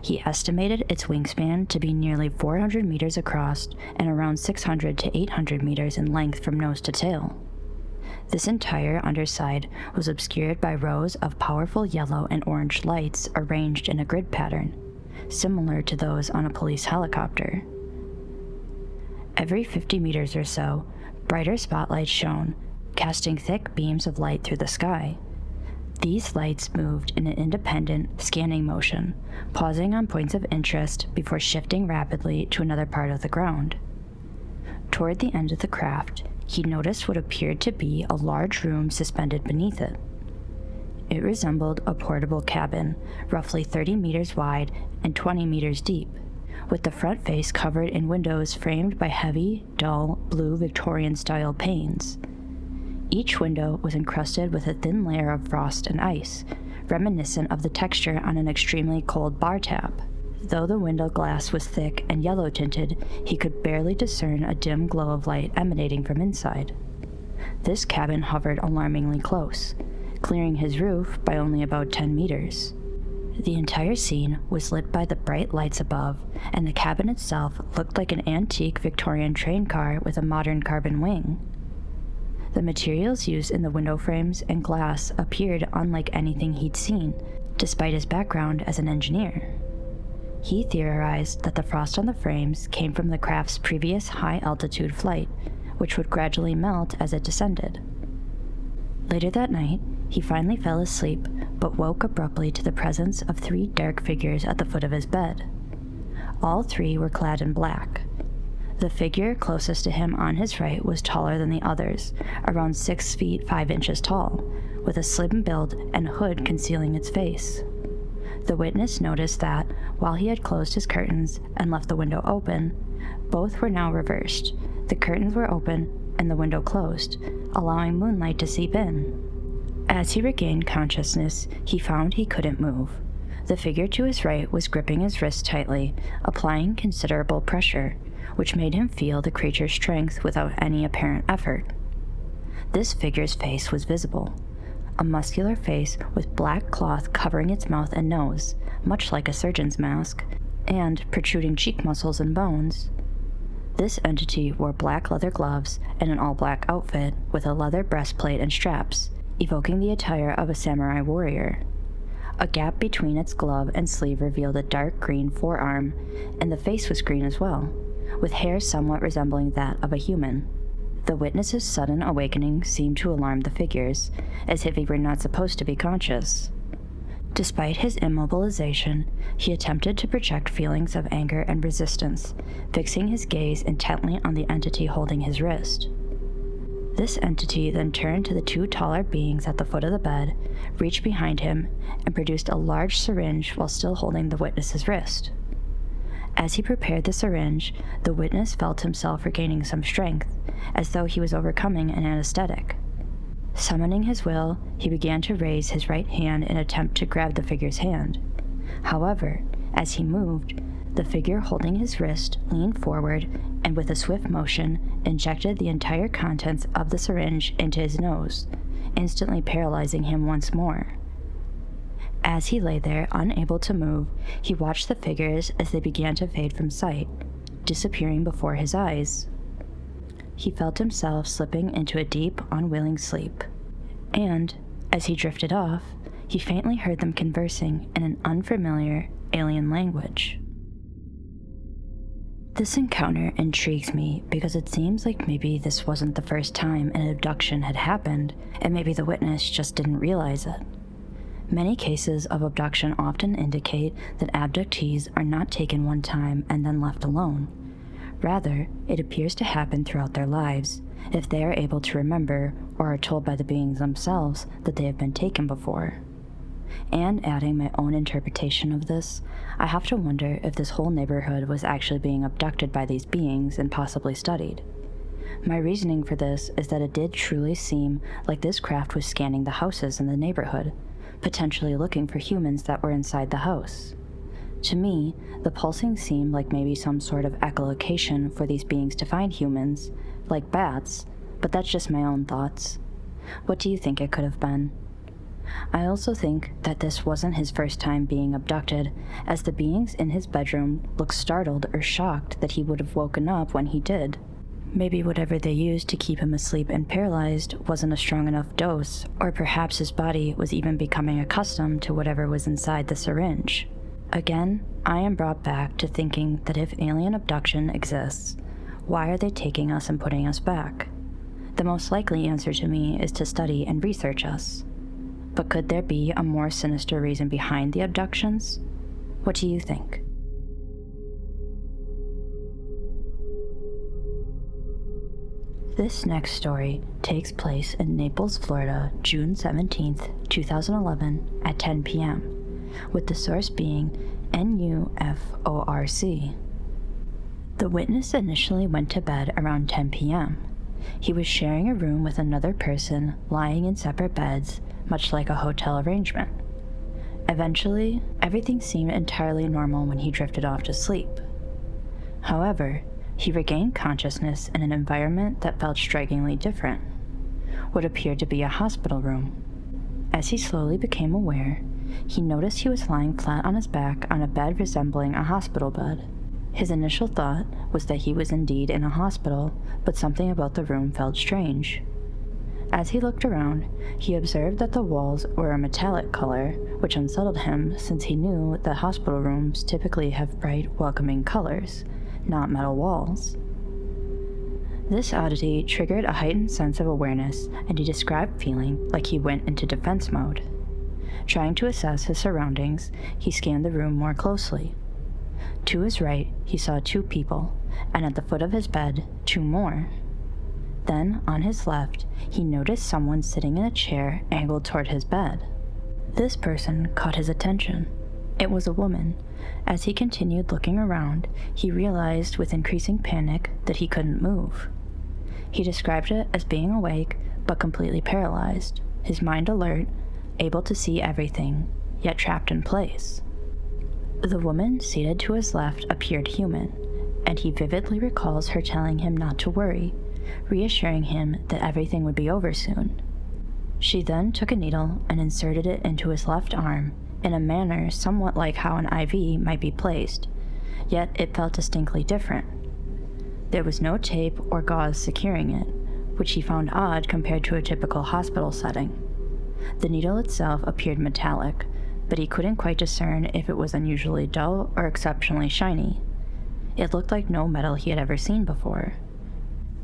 S1: He estimated its wingspan to be nearly 400 meters across and around 600 to 800 meters in length from nose to tail. This entire underside was obscured by rows of powerful yellow and orange lights arranged in a grid pattern, similar to those on a police helicopter. Every 50 meters or so, brighter spotlights shone, casting thick beams of light through the sky. These lights moved in an independent, scanning motion, pausing on points of interest before shifting rapidly to another part of the ground. Toward the end of the craft, he noticed what appeared to be a large room suspended beneath it. It resembled a portable cabin, roughly 30 meters wide and 20 meters deep, with the front face covered in windows framed by heavy, dull, blue Victorian-style panes. Each window was encrusted with a thin layer of frost and ice, reminiscent of the texture on an extremely cold bar tap. Though the window glass was thick and yellow-tinted, he could barely discern a dim glow of light emanating from inside. This cabin hovered alarmingly close, clearing his roof by only about 10 meters. The entire scene was lit by the bright lights above, and the cabin itself looked like an antique Victorian train car with a modern carbon wing. The materials used in the window frames and glass appeared unlike anything he'd seen, despite his background as an engineer. He theorized that the frost on the frames came from the craft's previous high-altitude flight, which would gradually melt as it descended. Later that night, he finally fell asleep, but woke abruptly to the presence of 3 dark figures at the foot of his bed. All 3 were clad in black. The figure closest to him on his right was taller than the others, around 6 feet 5 inches tall, with a slim build and hood concealing its face. The witness noticed that, while he had closed his curtains and left the window open, both were now reversed. The curtains were open and the window closed, allowing moonlight to seep in. As he regained consciousness, he found he couldn't move. The figure to his right was gripping his wrist tightly, applying considerable pressure, which made him feel the creature's strength without any apparent effort. This figure's face was visible. A muscular face with black cloth covering its mouth and nose, much like a surgeon's mask, and protruding cheek muscles and bones. This entity wore black leather gloves and an all-black outfit with a leather breastplate and straps, evoking the attire of a samurai warrior. A gap between its glove and sleeve revealed a dark green forearm, and the face was green as well, with hair somewhat resembling that of a human. The witness's sudden awakening seemed to alarm the figures, as if he were not supposed to be conscious. Despite his immobilization, he attempted to project feelings of anger and resistance, fixing his gaze intently on the entity holding his wrist. This entity then turned to the two taller beings at the foot of the bed, reached behind him, and produced a large syringe while still holding the witness's wrist. As he prepared the syringe, the witness felt himself regaining some strength, as though he was overcoming an anesthetic. Summoning his will, he began to raise his right hand in an attempt to grab the figure's hand. However, as he moved, the figure holding his wrist leaned forward and with a swift motion injected the entire contents of the syringe into his nose, instantly paralyzing him once more. As he lay there, unable to move, he watched the figures as they began to fade from sight, disappearing before his eyes. He felt himself slipping into a deep, unwilling sleep. And, as he drifted off, he faintly heard them conversing in an unfamiliar, alien language. This encounter intrigues me because it seems like maybe this wasn't the first time an abduction had happened, and maybe the witness just didn't realize it. Many cases of abduction often indicate that abductees are not taken one time and then left alone. Rather, it appears to happen throughout their lives, if they are able to remember or are told by the beings themselves that they have been taken before. And adding my own interpretation of this, I have to wonder if this whole neighborhood was actually being abducted by these beings and possibly studied. My reasoning for this is that it did truly seem like this craft was scanning the houses in the neighborhood, potentially looking for humans that were inside the house. To me, the pulsing seemed like maybe some sort of echolocation for these beings to find humans, like bats, but that's just my own thoughts. What do you think it could have been? I also think that this wasn't his first time being abducted, as the beings in his bedroom looked startled or shocked that he would have woken up when he did. Maybe whatever they used to keep him asleep and paralyzed wasn't a strong enough dose, or perhaps his body was even becoming accustomed to whatever was inside the syringe. Again, I am brought back to thinking that if alien abduction exists, why are they taking us and putting us back? The most likely answer to me is to study and research us. But could there be a more sinister reason behind the abductions? What do you think? This next story takes place in Naples, Florida, June 17th, 2011 at 10 p.m., with the source being NUFORC. The witness initially went to bed around 10 p.m. He was sharing a room with another person lying in separate beds, much like a hotel arrangement. Eventually, everything seemed entirely normal when he drifted off to sleep. However, he regained consciousness in an environment that felt strikingly different, what appeared to be a hospital room. As he slowly became aware, he noticed he was lying flat on his back on a bed resembling a hospital bed. His initial thought was that he was indeed in a hospital, but something about the room felt strange. As he looked around, he observed that the walls were a metallic color, which unsettled him since he knew that hospital rooms typically have bright, welcoming colors, not metal walls. This oddity triggered a heightened sense of awareness, and he described feeling like he went into defense mode. Trying to assess his surroundings, he scanned the room more closely. To his right, he saw 2 people, and at the foot of his bed, 2 more. Then, on his left, he noticed someone sitting in a chair angled toward his bed. This person caught his attention. It was a woman. As he continued looking around, he realized with increasing panic that he couldn't move. He described it as being awake, but completely paralyzed, his mind alert, able to see everything, yet trapped in place. The woman seated to his left appeared human, and he vividly recalls her telling him not to worry, reassuring him that everything would be over soon. She then took a needle and inserted it into his left arm in a manner somewhat like how an IV might be placed, yet it felt distinctly different. There was no tape or gauze securing it, which he found odd compared to a typical hospital setting. The needle itself appeared metallic, but he couldn't quite discern if it was unusually dull or exceptionally shiny. It looked like no metal he had ever seen before.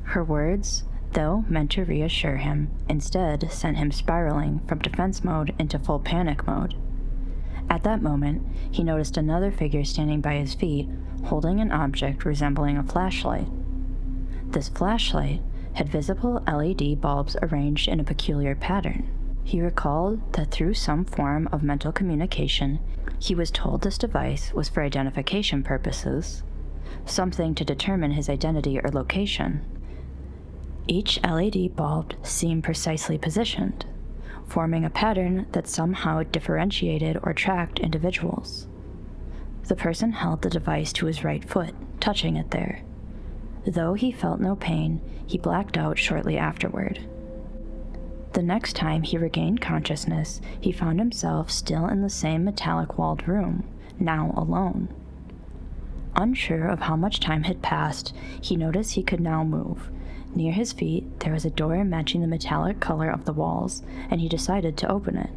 S1: Her words, though meant to reassure him, instead sent him spiraling from defense mode into full panic mode. At that moment, he noticed another figure standing by his feet, holding an object resembling a flashlight. This flashlight had visible LED bulbs arranged in a peculiar pattern. He recalled that through some form of mental communication, he was told this device was for identification purposes, something to determine his identity or location. Each LED bulb seemed precisely positioned, forming a pattern that somehow differentiated or tracked individuals. The person held the device to his right foot, touching it there. Though he felt no pain, he blacked out shortly afterward. The next time he regained consciousness, he found himself still in the same metallic-walled room, now alone. Unsure of how much time had passed, he noticed he could now move. Near his feet, there was a door matching the metallic color of the walls, and he decided to open it.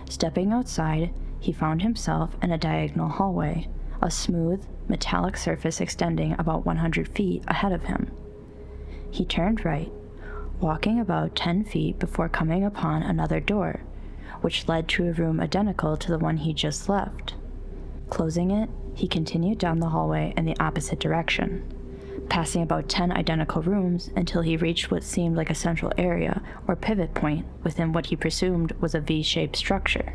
S1: Stepping outside, he found himself in a diagonal hallway, a smooth, metallic surface extending about 100 feet ahead of him. He turned right, walking about 10 feet before coming upon another door, which led to a room identical to the one he just left. Closing it, he continued down the hallway in the opposite direction, passing about 10 identical rooms until he reached what seemed like a central area or pivot point within what he presumed was a V-shaped structure.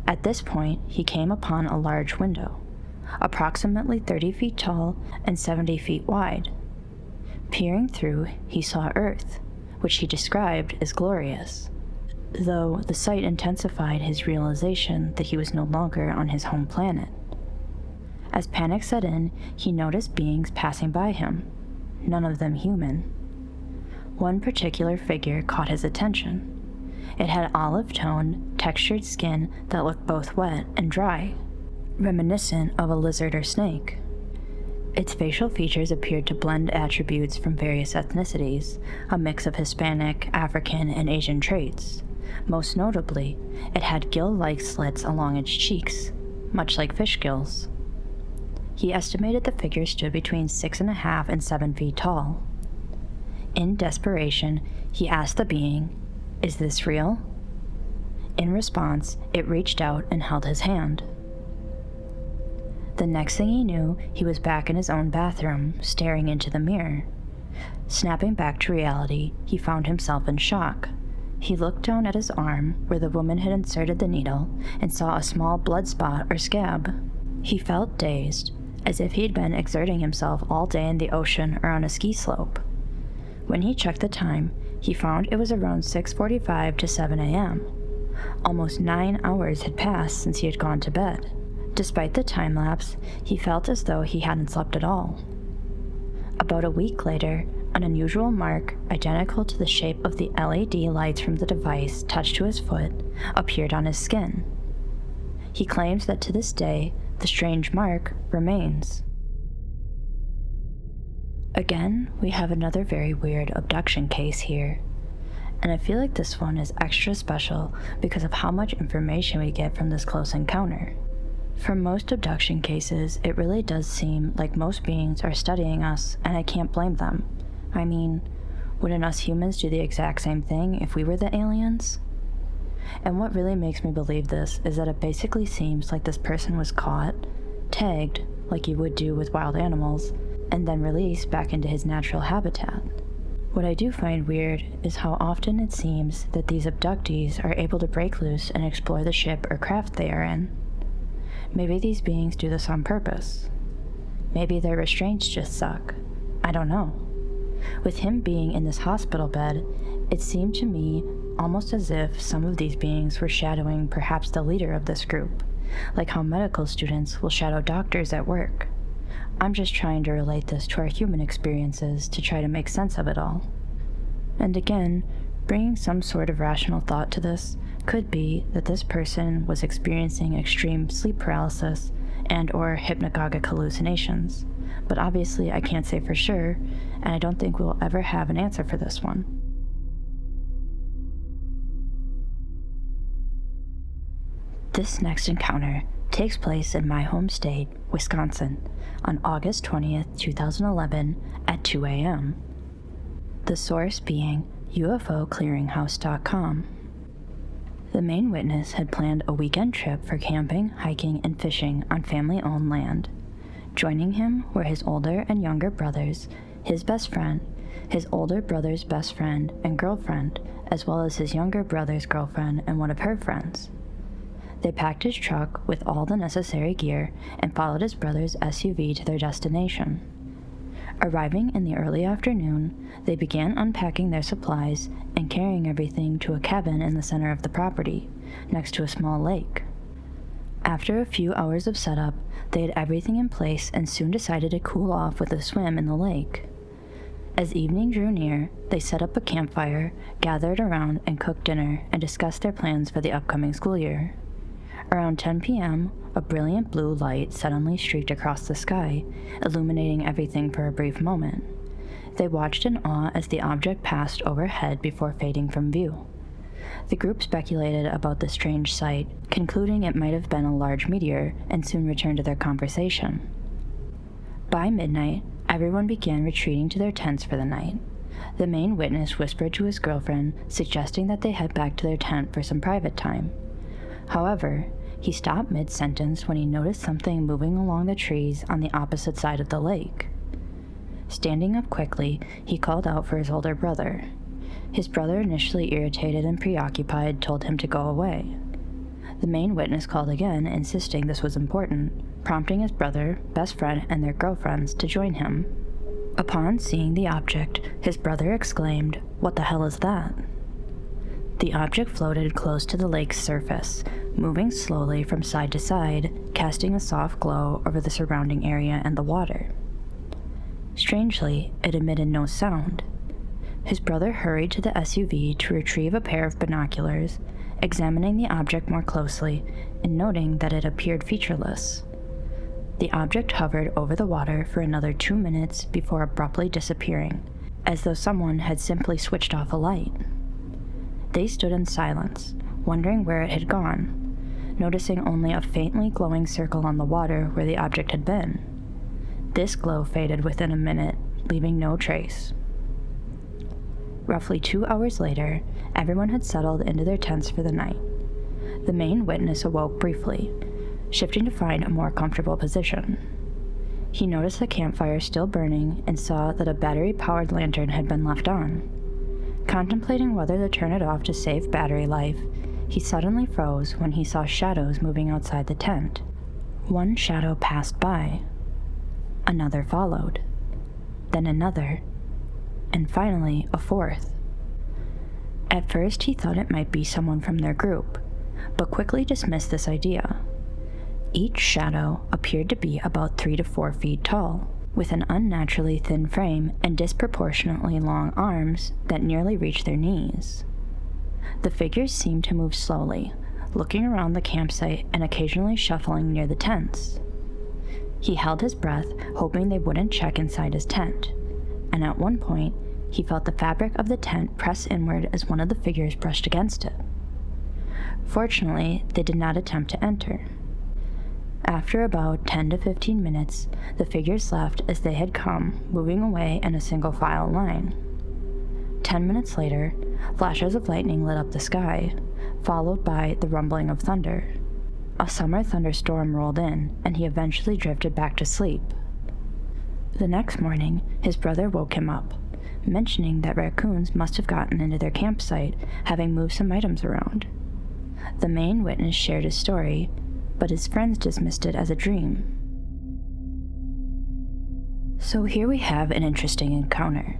S1: At this point, he came upon a large window, approximately 30 feet tall and 70 feet wide. Peering through, he saw Earth, which he described as glorious, though the sight intensified his realization that he was no longer on his home planet. As panic set in, he noticed beings passing by him, none of them human. One particular figure caught his attention. It had olive-toned, textured skin that looked both wet and dry, reminiscent of a lizard or snake. Its facial features appeared to blend attributes from various ethnicities, a mix of Hispanic, African, and Asian traits. Most notably, it had gill-like slits along its cheeks, much like fish gills. He estimated the figure stood between 6.5 and 7 feet tall. In desperation, he asked the being, "Is this real?" In response, it reached out and held his hand. The next thing he knew, he was back in his own bathroom, staring into the mirror. Snapping back to reality, he found himself in shock. He looked down at his arm, where the woman had inserted the needle, and saw a small blood spot or scab. He felt dazed, as if he'd been exerting himself all day in the ocean or on a ski slope. When he checked the time, he found it was around 6:45 to 7 a.m. Almost 9 hours had passed since he had gone to bed. Despite the time lapse, he felt as though he hadn't slept at all. About a week later, an unusual mark, identical to the shape of the LED lights from the device touched to his foot, appeared on his skin. He claims that to this day, the strange mark remains. Again, we have another very weird abduction case here, and I feel like this one is extra special because of how much information we get from this close encounter. For most abduction cases, it really does seem like most beings are studying us, and I can't blame them. I mean, wouldn't us humans do the exact same thing if we were the aliens? And what really makes me believe this is that it basically seems like this person was caught, tagged, like you would do with wild animals, and then released back into his natural habitat. What I do find weird is how often it seems that these abductees are able to break loose and explore the ship or craft they are in. Maybe these beings do this on purpose. Maybe their restraints just suck. I don't know. With him being in this hospital bed, it seemed to me almost as if some of these beings were shadowing perhaps the leader of this group, like how medical students will shadow doctors at work. I'm just trying to relate this to our human experiences to try to make sense of it all. And again, bringing some sort of rational thought to this could be that this person was experiencing extreme sleep paralysis and/or hypnagogic hallucinations, but obviously I can't say for sure, and I don't think we'll ever have an answer for this one. This next encounter takes place in my home state, Wisconsin, on August 20th, 2011 at 2 a.m. The source being UFOclearinghouse.com. The main witness had planned a weekend trip for camping, hiking, and fishing on family-owned land. Joining him were his older and younger brothers, his best friend, his older brother's best friend and girlfriend, as well as his younger brother's girlfriend and one of her friends. They packed his truck with all the necessary gear and followed his brother's SUV to their destination. Arriving in the early afternoon, they began unpacking their supplies and carrying everything to a cabin in the center of the property, next to a small lake. After a few hours of setup, they had everything in place and soon decided to cool off with a swim in the lake. As evening drew near, they set up a campfire, gathered around and cooked dinner, and discussed their plans for the upcoming school year. Around 10 p.m., a brilliant blue light suddenly streaked across the sky, illuminating everything for a brief moment. They watched in awe as the object passed overhead before fading from view. The group speculated about the strange sight, concluding it might have been a large meteor, and soon returned to their conversation. By midnight, everyone began retreating to their tents for the night. The main witness whispered to his girlfriend, suggesting that they head back to their tent for some private time. However, he stopped mid-sentence when he noticed something moving along the trees on the opposite side of the lake. Standing up quickly, he called out for his older brother. His brother, initially irritated and preoccupied, told him to go away. The main witness called again, insisting this was important, prompting his brother, best friend, and their girlfriends to join him. Upon seeing the object, his brother exclaimed, "What the hell is that?" The object floated close to the lake's surface, moving slowly from side to side, casting a soft glow over the surrounding area and the water. Strangely, it emitted no sound. His brother hurried to the SUV to retrieve a pair of binoculars, examining the object more closely and noting that it appeared featureless. The object hovered over the water for another 2 minutes before abruptly disappearing, as though someone had simply switched off a light. They stood in silence, wondering where it had gone, noticing only a faintly glowing circle on the water where the object had been. This glow faded within a minute, leaving no trace. Roughly 2 hours later, everyone had settled into their tents for the night. The main witness awoke briefly, shifting to find a more comfortable position. He noticed the campfire still burning and saw that a battery-powered lantern had been left on. Contemplating whether to turn it off to save battery life, he suddenly froze when he saw shadows moving outside the tent. One shadow passed by. Another followed. Then another. And finally, a fourth. At first, he thought it might be someone from their group, but quickly dismissed this idea. Each shadow appeared to be about 3 to 4 feet tall, with an unnaturally thin frame and disproportionately long arms that nearly reached their knees. The figures seemed to move slowly, looking around the campsite and occasionally shuffling near the tents. He held his breath, hoping they wouldn't check inside his tent, and at one point, he felt the fabric of the tent press inward as one of the figures brushed against it. Fortunately, they did not attempt to enter. After about 10 to 15 minutes, the figures left as they had come, moving away in a single file line. 10 minutes later, flashes of lightning lit up the sky, followed by the rumbling of thunder. A summer thunderstorm rolled in, and he eventually drifted back to sleep. The next morning, his brother woke him up, mentioning that raccoons must have gotten into their campsite, having moved some items around. The main witness shared his story, but his friends dismissed it as a dream. So here we have an interesting encounter.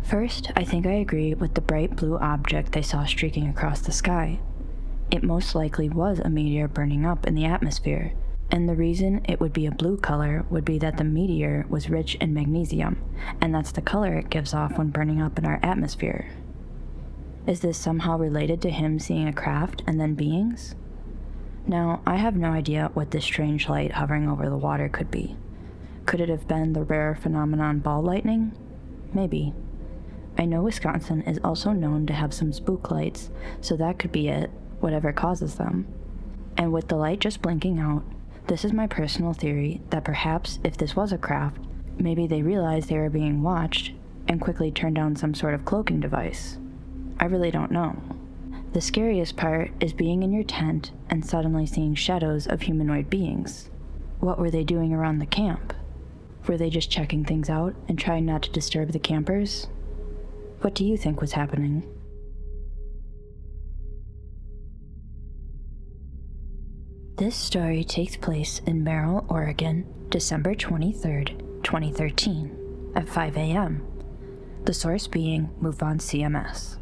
S1: First, I think I agree with the bright blue object they saw streaking across the sky. It most likely was a meteor burning up in the atmosphere, and the reason it would be a blue color would be that the meteor was rich in magnesium, and that's the color it gives off when burning up in our atmosphere. Is this somehow related to him seeing a craft and then beings? Now, I have no idea what this strange light hovering over the water could be. Could it have been the rare phenomenon ball lightning? Maybe. I know Wisconsin is also known to have some spook lights, so that could be it, whatever causes them. And with the light just blinking out, this is my personal theory that perhaps if this was a craft, maybe they realized they were being watched and quickly turned down some sort of cloaking device. I really don't know. The scariest part is being in your tent and suddenly seeing shadows of humanoid beings. What were they doing around the camp? Were they just checking things out and trying not to disturb the campers? What do you think was happening? This story takes place in Merrill, Oregon, December 23rd, 2013, at 5 a.m., the source being MoveOn CMS.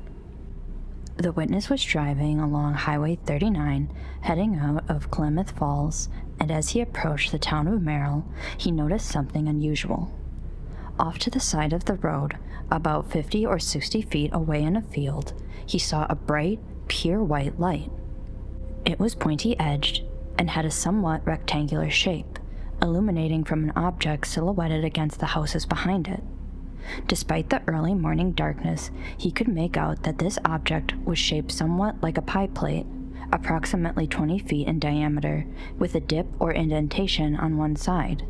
S1: The witness was driving along Highway 39, heading out of Klamath Falls, and as he approached the town of Merrill, he noticed something unusual. Off to the side of the road, about 50 or 60 feet away in a field, he saw a bright, pure white light. It was pointy-edged and had a somewhat rectangular shape, illuminating from an object silhouetted against the houses behind it. Despite the early morning darkness, he could make out that this object was shaped somewhat like a pie plate, approximately 20 feet in diameter, with a dip or indentation on one side.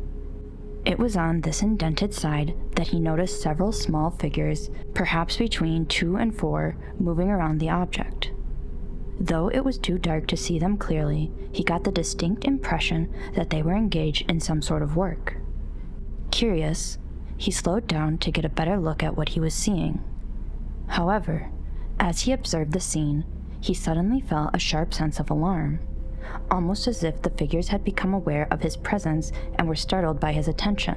S1: It was on this indented side that he noticed several small figures, perhaps between 2 and 4, moving around the object. Though it was too dark to see them clearly, he got the distinct impression that they were engaged in some sort of work. Curious, he slowed down to get a better look at what he was seeing. However, as he observed the scene, he suddenly felt a sharp sense of alarm, almost as if the figures had become aware of his presence and were startled by his attention.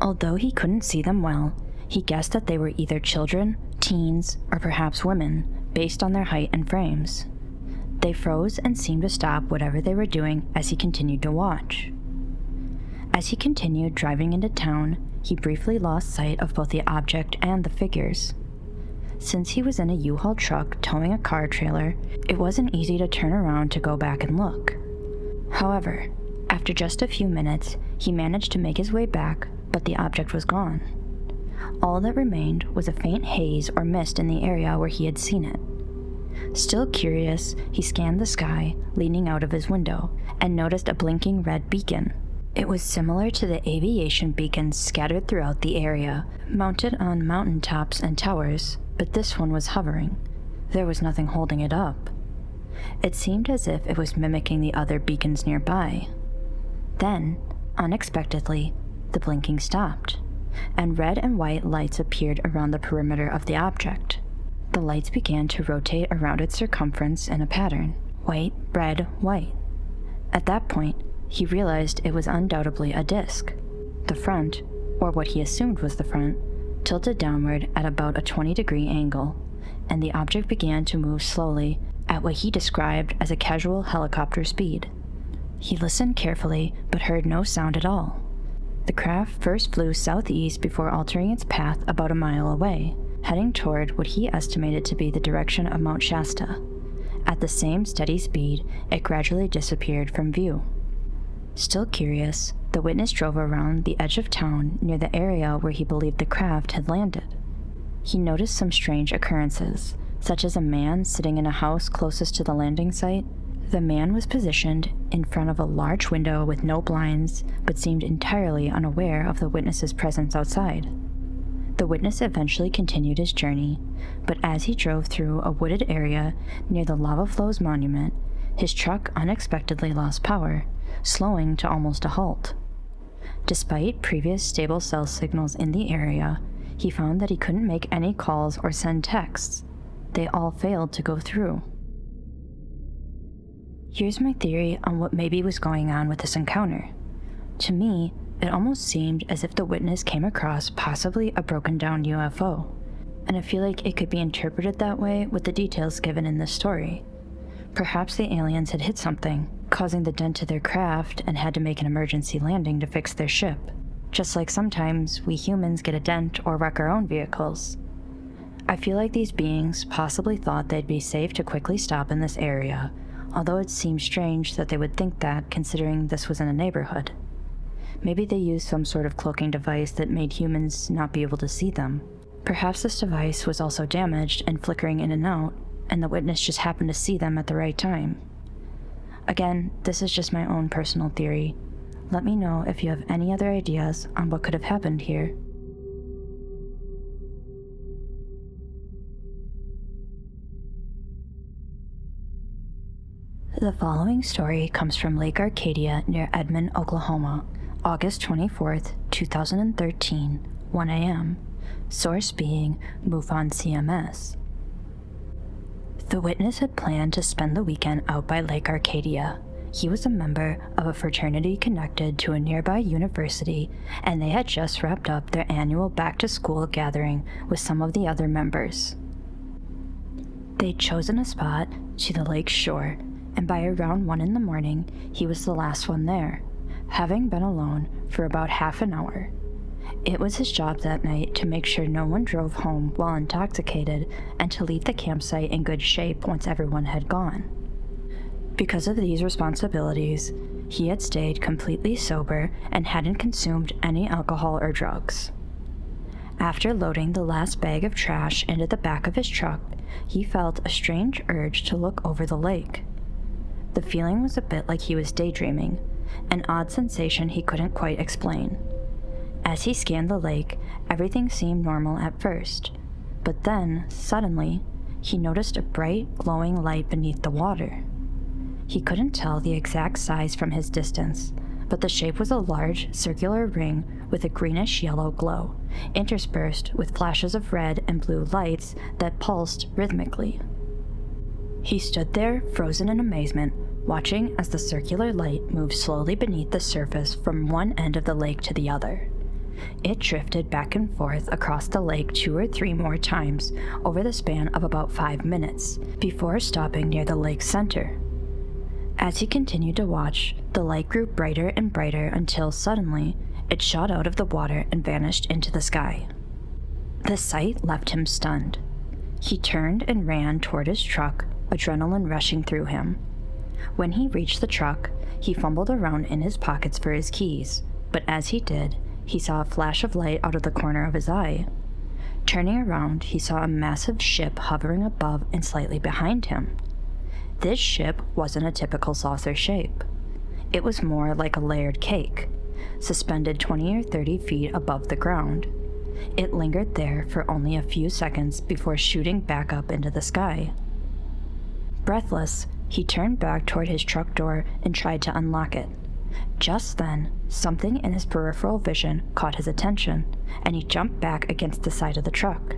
S1: Although he couldn't see them well, he guessed that they were either children, teens, or perhaps women, based on their height and frames. They froze and seemed to stop whatever they were doing as he continued to watch. As he continued driving into town, he briefly lost sight of both the object and the figures. Since he was in a U-Haul truck towing a car trailer, it wasn't easy to turn around to go back and look. However, after just a few minutes, he managed to make his way back, but the object was gone. All that remained was a faint haze or mist in the area where he had seen it. Still curious, he scanned the sky, leaning out of his window, and noticed a blinking red beacon. It was similar to the aviation beacons scattered throughout the area, mounted on mountaintops and towers, but this one was hovering. There was nothing holding it up. It seemed as if it was mimicking the other beacons nearby. Then, unexpectedly, the blinking stopped, and red and white lights appeared around the perimeter of the object. The lights began to rotate around its circumference in a pattern: white, red, white. At that point, he realized it was undoubtedly a disc. The front, or what he assumed was the front, tilted downward at about a 20-degree angle, and the object began to move slowly at what he described as a casual helicopter speed. He listened carefully, but heard no sound at all. The craft first flew southeast before altering its path about a mile away, heading toward what he estimated to be the direction of Mount Shasta. At the same steady speed, it gradually disappeared from view. Still curious, the witness drove around the edge of town near the area where he believed the craft had landed. He noticed some strange occurrences, such as a man sitting in a house closest to the landing site. The man was positioned in front of a large window with no blinds, but seemed entirely unaware of the witness's presence outside. The witness eventually continued his journey, but as he drove through a wooded area near the Lava Flows Monument, his truck unexpectedly lost power, slowing to almost a halt. Despite previous stable cell signals in the area, he found that he couldn't make any calls or send texts. They all failed to go through. Here's my theory on what maybe was going on with this encounter. To me, it almost seemed as if the witness came across possibly a broken down UFO, and I feel like it could be interpreted that way with the details given in this story. Perhaps the aliens had hit something, causing the dent to their craft, and had to make an emergency landing to fix their ship, just like sometimes we humans get a dent or wreck our own vehicles. I feel like these beings possibly thought they'd be safe to quickly stop in this area, although it seems strange that they would think that considering this was in a neighborhood. Maybe they used some sort of cloaking device that made humans not be able to see them. Perhaps this device was also damaged and flickering in and out, and the witness just happened to see them at the right time. Again, this is just my own personal theory. Let me know if you have any other ideas on what could have happened here. The following story comes from Lake Arcadia near Edmond, Oklahoma, August 24th, 2013, 1 a.m. Source being MUFON CMS. The witness had planned to spend the weekend out by Lake Arcadia. He was a member of a fraternity connected to a nearby university, and they had just wrapped up their annual back-to-school gathering with some of the other members. They'd chosen a spot to the lake's shore, and by around 1 in the morning, he was the last one there, having been alone for about half an hour. It was his job that night to make sure no one drove home while intoxicated and to leave the campsite in good shape once everyone had gone. Because of these responsibilities, he had stayed completely sober and hadn't consumed any alcohol or drugs. After loading the last bag of trash into the back of his truck, he felt a strange urge to look over the lake. The feeling was a bit like he was daydreaming, an odd sensation he couldn't quite explain. As he scanned the lake, everything seemed normal at first, but then, suddenly, he noticed a bright, glowing light beneath the water. He couldn't tell the exact size from his distance, but the shape was a large, circular ring with a greenish-yellow glow, interspersed with flashes of red and blue lights that pulsed rhythmically. He stood there, frozen in amazement, watching as the circular light moved slowly beneath the surface from one end of the lake to the other. It drifted back and forth across the lake 2 or 3 more times over the span of about 5 minutes, before stopping near the lake's center. As he continued to watch, the light grew brighter and brighter until suddenly it shot out of the water and vanished into the sky. The sight left him stunned. He turned and ran toward his truck, adrenaline rushing through him. When he reached the truck, he fumbled around in his pockets for his keys, but as he did, he saw a flash of light out of the corner of his eye. Turning around, he saw a massive ship hovering above and slightly behind him. This ship wasn't a typical saucer shape. It was more like a layered cake, suspended 20 or 30 feet above the ground. It lingered there for only a few seconds before shooting back up into the sky. Breathless, he turned back toward his truck door and tried to unlock it. Just then, something in his peripheral vision caught his attention, and he jumped back against the side of the truck.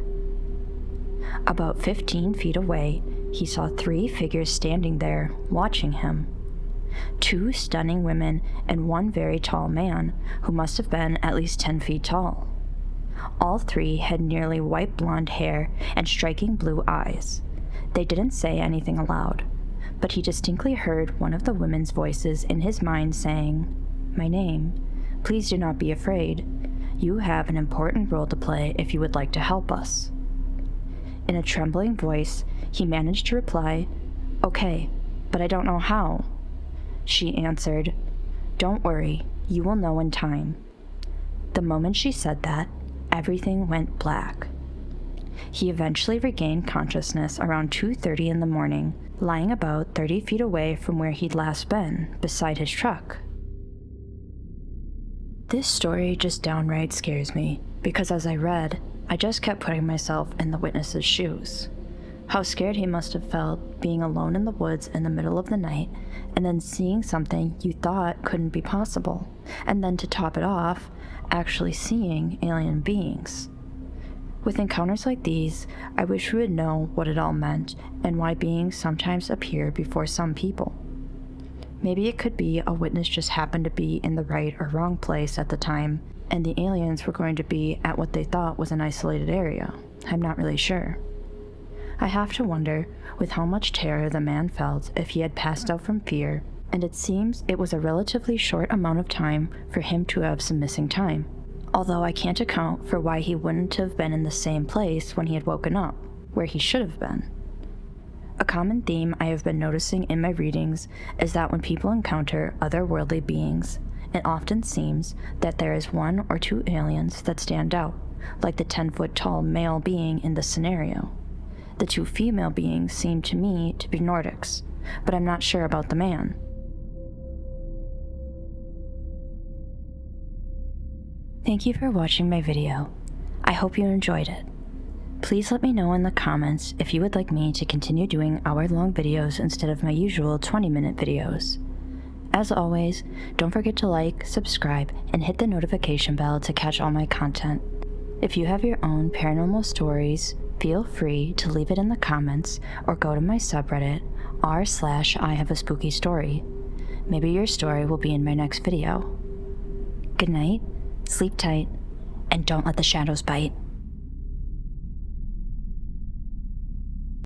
S1: About 15 feet away, he saw 3 figures standing there, watching him. 2 stunning women and 1 very tall man, who must have been at least 10 feet tall. All 3 had nearly white blonde hair and striking blue eyes. They didn't say anything aloud, but he distinctly heard one of the women's voices in his mind saying, "My name. Please do not be afraid. You have an important role to play if you would like to help us." In a trembling voice, he managed to reply, "Okay, but I don't know how." She answered, "Don't worry, you will know in time." The moment she said that, everything went black. He eventually regained consciousness around 2:30 in the morning, lying about 30 feet away from where he'd last been, beside his truck. This story just downright scares me, because as I read, I just kept putting myself in the witness's shoes. How scared he must have felt being alone in the woods in the middle of the night, and then seeing something you thought couldn't be possible, and then to top it off, actually seeing alien beings. With encounters like these, I wish we would know what it all meant and why beings sometimes appear before some people. Maybe it could be a witness just happened to be in the right or wrong place at the time, and the aliens were going to be at what they thought was an isolated area. I'm not really sure. I have to wonder with how much terror the man felt if he had passed out from fear, and it seems it was a relatively short amount of time for him to have some missing time. Although I can't account for why he wouldn't have been in the same place when he had woken up, where he should have been. A common theme I have been noticing in my readings is that when people encounter otherworldly beings, it often seems that there is 1 or 2 aliens that stand out, like the 10-foot-tall male being in this scenario. The 2 female beings seem to me to be Nordics, but I'm not sure about the man. Thank you for watching my video. I hope you enjoyed it. Please let me know in the comments if you would like me to continue doing hour-long videos instead of my usual 20-minute videos. As always, don't forget to like, subscribe, and hit the notification bell to catch all my content. If you have your own paranormal stories, feel free to leave it in the comments or go to my subreddit r/ihaveaspookystory. Maybe your story will be in my next video. Good night, sleep tight, and don't let the shadows bite.